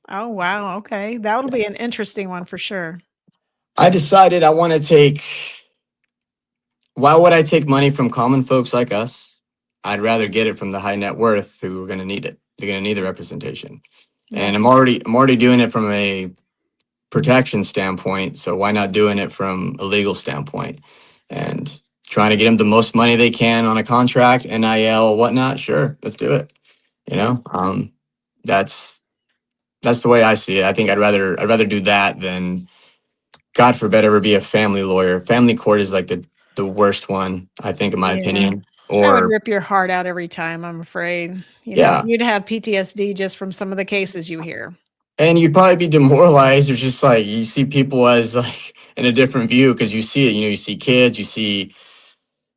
Oh, wow. Okay. That'll be an interesting one for sure. I decided I want to take. Why would I take money from common folks like us? I'd rather get it from the high net worth who are going to need it. They're going to need the representation, and I'm already doing it from a protection standpoint. So why not doing it from a legal standpoint and trying to get them the most money they can on a contract, NIL, whatnot? Sure, let's do it. That's the way I see it. I think I'd rather do that than, God forbid, ever be a family lawyer. Family court is like the worst one, I think, in my opinion. That would rip your heart out every time, I'm afraid. You'd have PTSD just from some of the cases you hear. And you'd probably be demoralized, or just like you see people as like in a different view because you see it. You see kids, you see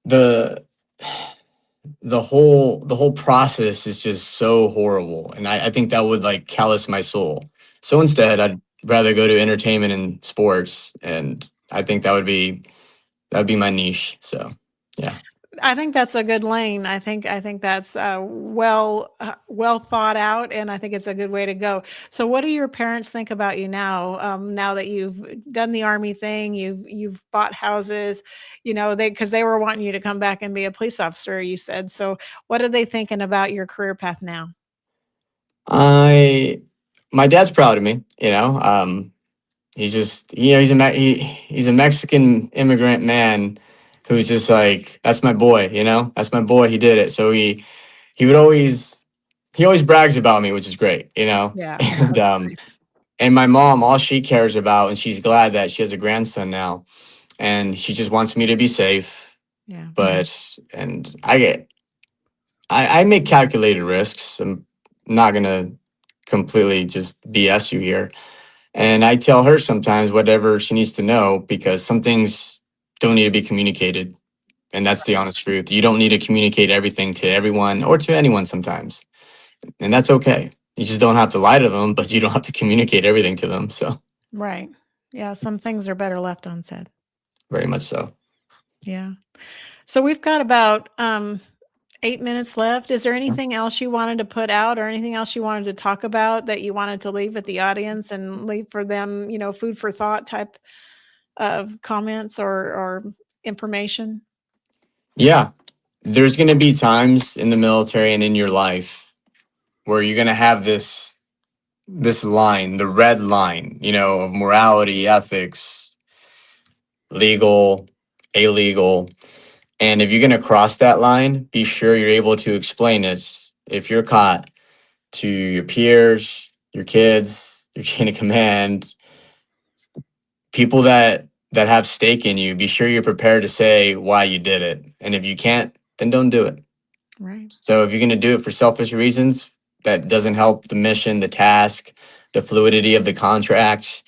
the whole process is just so horrible, and I think that would like callous my soul. So instead, I'd rather go to entertainment and sports, and I think that would be my niche. So yeah. I think that's a good lane. I think that's well thought out, and I think it's a good way to go. So, what do your parents think about you now? Now that you've done the Army thing, you've bought houses, because they were wanting you to come back and be a police officer, you said. So, what are they thinking about your career path now? My dad's proud of me. He's just he's a Mexican immigrant man who's just like, that's my boy, that's my boy. He did it. So he always brags about me, which is great, Yeah. And my mom, all she cares about, and she's glad that she has a grandson now, and she just wants me to be safe. Yeah. And I make calculated risks. I'm not gonna completely just BS you here. And I tell her sometimes whatever she needs to know, because some things don't need to be communicated. And that's the honest truth. You don't need to communicate everything to everyone or to anyone sometimes. And that's okay. You just don't have to lie to them, but you don't have to communicate everything to them. So right. Yeah, some things are better left unsaid. Very much so. Yeah. So we've got about 8 minutes left. Is there anything else you wanted to put out, or anything else you wanted to talk about that you wanted to leave with the audience and leave for them, food for thought type of comments or information? Yeah. There's going to be times in the military and in your life where you're going to have this line, the red line, of morality, ethics, legal, illegal. And if you're going to cross that line, be sure you're able to explain it, if you're caught, to your peers, your kids, your chain of command, people that have stake in you. Be sure you're prepared to say why you did it. And if you can't, then don't do it. Right. So if you're going to do it for selfish reasons, that doesn't help the mission, the task, the fluidity of the contract,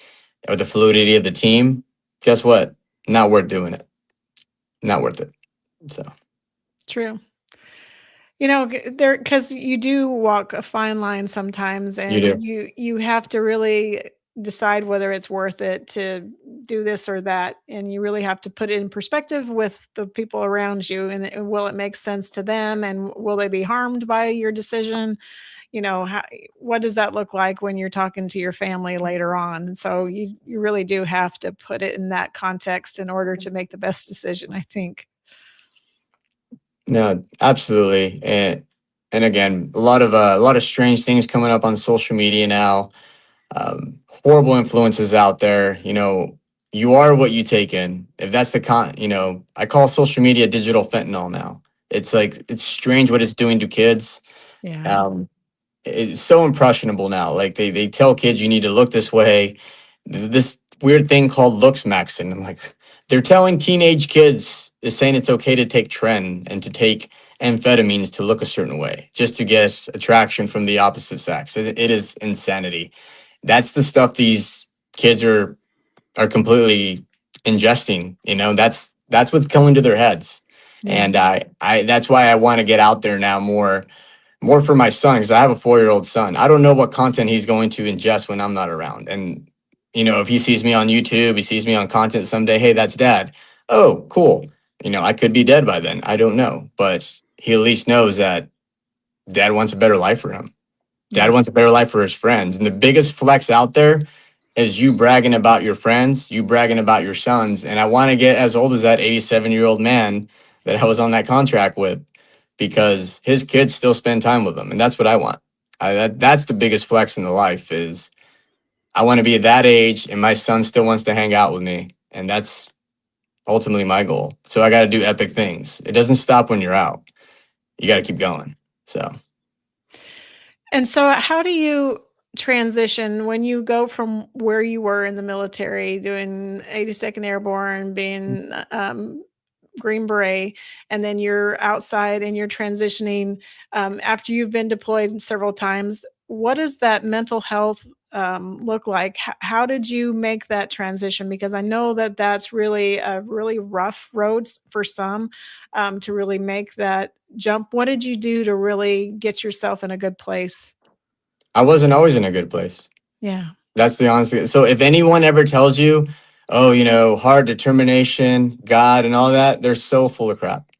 or the fluidity of the team, guess what? Not worth doing it. Not worth it. So true. Because you do walk a fine line sometimes, and you have to really decide whether it's worth it to do this or that, and you really have to put it in perspective with the people around you, and will it make sense to them, and will they be harmed by your decision? What does that look like when you're talking to your family later on? So you really do have to put it in that context in order to make the best decision, I think. No, absolutely. And again, a lot of strange things coming up on social media now. Horrible influences out there. You are what you take in. If that's I call social media digital fentanyl now. It's like, it's strange what it's doing to kids. Yeah. It's so impressionable now. Like they tell kids you need to look this way. This weird thing called looks maxing. I'm like, they're telling teenage kids, is saying it's okay to take tren and to take amphetamines to look a certain way just to get attraction from the opposite sex. It is insanity. That's the stuff these kids are completely ingesting. That's what's coming to their heads. Yeah. And I that's why I want to get out there now more. more for my son, because I have a 4-year-old son. I don't know what content he's going to ingest when I'm not around. And, if he sees me on YouTube, he sees me on content someday, hey, that's dad. Oh, cool. I could be dead by then. I don't know. But he at least knows that dad wants a better life for him. Dad wants a better life for his friends. And the biggest flex out there is you bragging about your friends, you bragging about your sons. And I want to get as old as that 87-year-old man that I was on that contract with, because his kids still spend time with him. And that's what I want. That's the biggest flex in the life, is I want to be at that age and my son still wants to hang out with me. And that's ultimately my goal. So I got to do epic things. It doesn't stop when you're out. You got to keep going. So. And so how do you transition when you go from where you were in the military doing 82nd Airborne, being Green Beret, and then you're outside and you're transitioning after you've been deployed several times? What does that mental health look like? How did you make that transition? Because I know that that's really a really rough road for some to really make that jump. What did you do to really get yourself in a good place? I wasn't always in a good place. Yeah. That's the honest. So if anyone ever tells you, oh, hard determination, God, and all that, they're so full of crap.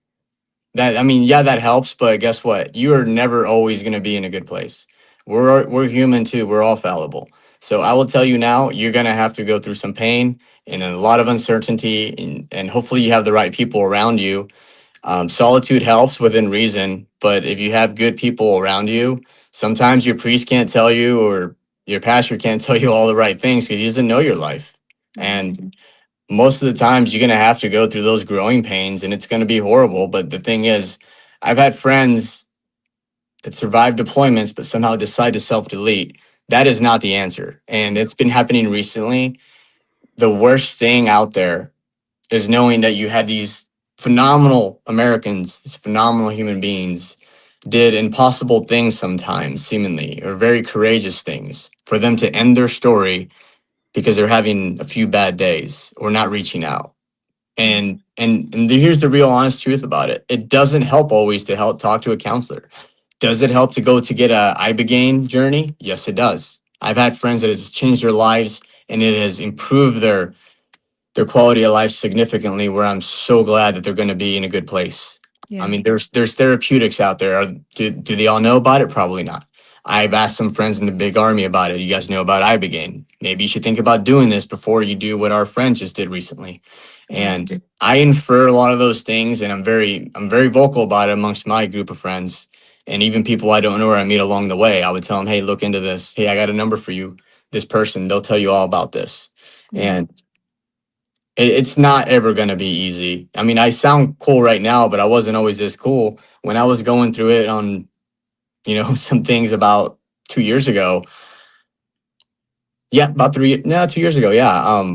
That helps, but guess what? You are never always going to be in a good place. We're human too. We're all fallible. So I will tell you now, you're going to have to go through some pain and a lot of uncertainty, and hopefully you have the right people around you. Solitude helps within reason, but if you have good people around you, sometimes your priest can't tell you, or your pastor can't tell you all the right things because he doesn't know your life. And most of the times you're going to have to go through those growing pains, and it's going to be horrible. But the thing is, I've had friends that survive deployments but somehow decide to self-delete. That is not the answer. And it's been happening recently. The worst thing out there is knowing that you had these phenomenal Americans, these phenomenal human beings, did impossible things sometimes, seemingly, or very courageous things, for them to end their story because they're having a few bad days or not reaching out. And here's the real honest truth about it. It doesn't help always to help talk to a counselor. Does it help to go to get a ibogaine journey? Yes, it does. I've had friends that has changed their lives and it has improved their quality of life significantly, where I'm so glad that they're going to be in a good place. Yeah. There's therapeutics out there. Do they all know about it? Probably not. I've asked some friends in the big army about it. You guys know about ibogaine? Maybe you should think about doing this before you do what our friend just did recently. And I infer a lot of those things, and I'm very vocal about it amongst my group of friends, and even people I don't know or I meet along the way. I would tell them, hey, look into this. Hey, I got a number for you. This person, they'll tell you all about this. And it's not ever going to be easy. I sound cool right now, but I wasn't always this cool when I was going through it on, some things about 2 years ago. Yeah, about 2 years ago. Yeah.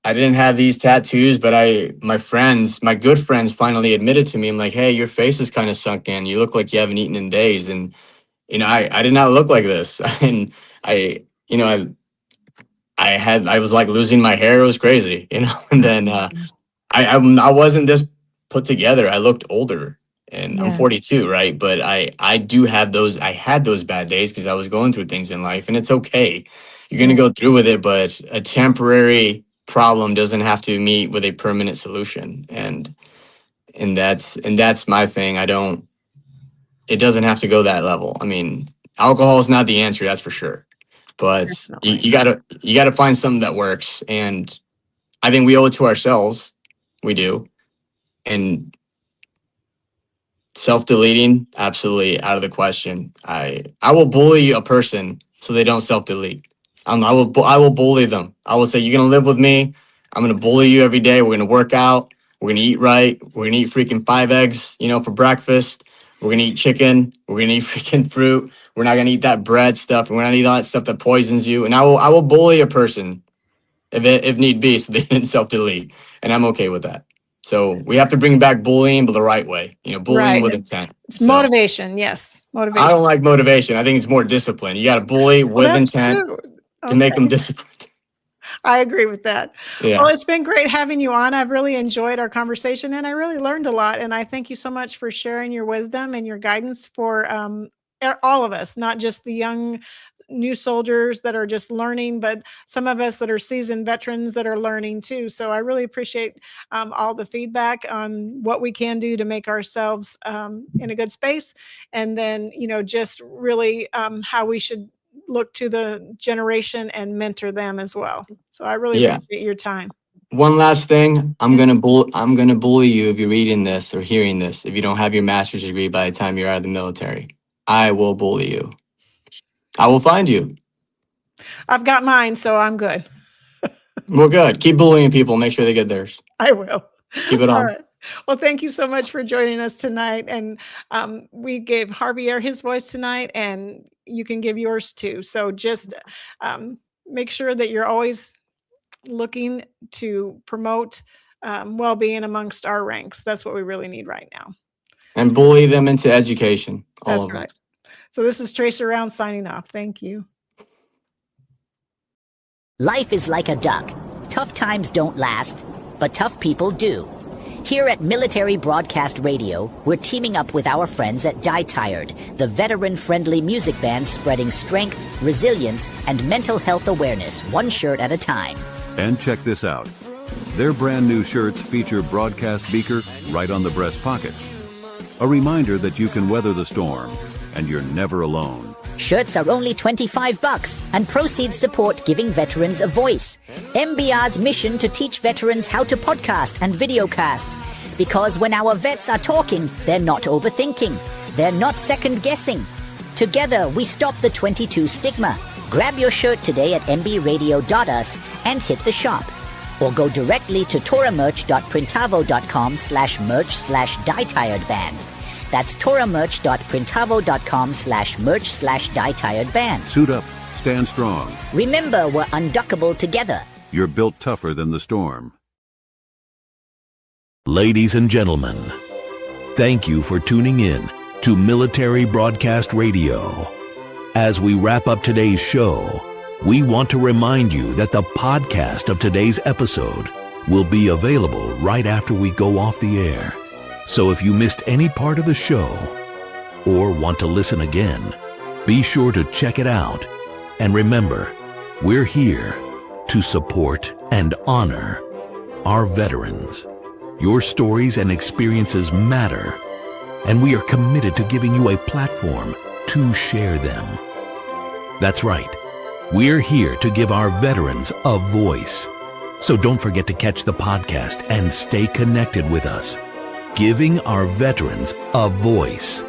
I didn't have these tattoos, but my good friends finally admitted to me, I'm like, hey, your face is kind of sunk in. You look like you haven't eaten in days. And, I did not look like this. And I was like losing my hair. It was crazy, and then I wasn't this put together. I looked older, and I'm 42, right? But I had those bad days because I was going through things in life, and it's okay. You're going to go through with it, but a temporary problem doesn't have to meet with a permanent solution. And that's my thing. It doesn't have to go that level. Alcohol is not the answer, that's for sure. But you gotta find something that works, and I think we owe it to ourselves. We do. And self-deleting, absolutely out of the question. I will bully a person so they don't self-delete. I will bully them. I will say, you're gonna live with me. I'm gonna bully you every day. We're gonna work out. We're gonna eat right. We're gonna eat freaking 5 eggs, for breakfast. We're gonna eat chicken. We're gonna eat freaking fruit. We're not gonna eat that bread stuff. We're not gonna eat all that stuff that poisons you. And I will bully a person if need be, so they didn't self-delete. And I'm okay with that. So we have to bring back bullying, but the right way. Bullying with intent. It's motivation, yes. Motivation. I don't like motivation. I think it's more discipline. You got to bully with intent to make them disciplined. I agree with that. Yeah. Well, it's been great having you on. I've really enjoyed our conversation, and I really learned a lot. And I thank you so much for sharing your wisdom and your guidance for all of us, not just the young new soldiers that are just learning, but some of us that are seasoned veterans that are learning too. So I really appreciate all the feedback on what we can do to make ourselves in a good space. And then, just really how we should look to the generation and mentor them as well. So I really appreciate your time. One last thing, I'm gonna bully you if you're reading this or hearing this. If you don't have your master's degree by the time you're out of the military, I will bully you. I will find you. I've got mine, so I'm good. Well, good. Keep bullying people. Make sure they get theirs. I will. Keep it on. All right. Well, thank you so much for joining us tonight. And we gave Javier his voice tonight, and you can give yours too. So just make sure that you're always looking to promote well-being amongst our ranks. That's what we really need right now. And bully them into education. That's right. So this is Tracer Round signing off. Thank you. Life is like a duck. Tough times don't last, but tough people do. Here at Military Broadcast Radio, we're teaming up with our friends at Die Tired, the veteran-friendly music band spreading strength, resilience, and mental health awareness one shirt at a time. And check this out. Their brand new shirts feature broadcast beaker right on the breast pocket. A reminder that you can weather the storm, and you're never alone. Shirts are only $25, and proceeds support giving veterans a voice. MBR's mission to teach veterans how to podcast and videocast. Because when our vets are talking, they're not overthinking. They're not second-guessing. Together, we stop the 22 stigma. Grab your shirt today at mbradio.us and hit the shop. Or go directly to toramerch.printavo.com/merch/dietiredband. That's toramerch.printavo.com/merch/dietiredband. Suit up, stand strong. Remember, we're unduckable together. You're built tougher than the storm. Ladies and gentlemen, thank you for tuning in to Military Broadcast Radio. As we wrap up today's show, we want to remind you that the podcast of today's episode will be available right after we go off the air. So if you missed any part of the show or want to listen again, be sure to check it out. And remember, we're here to support and honor our veterans. Your stories and experiences matter, and we are committed to giving you a platform to share them. That's right. We're here to give our veterans a voice. So don't forget to catch the podcast and stay connected with us. Giving our veterans a voice.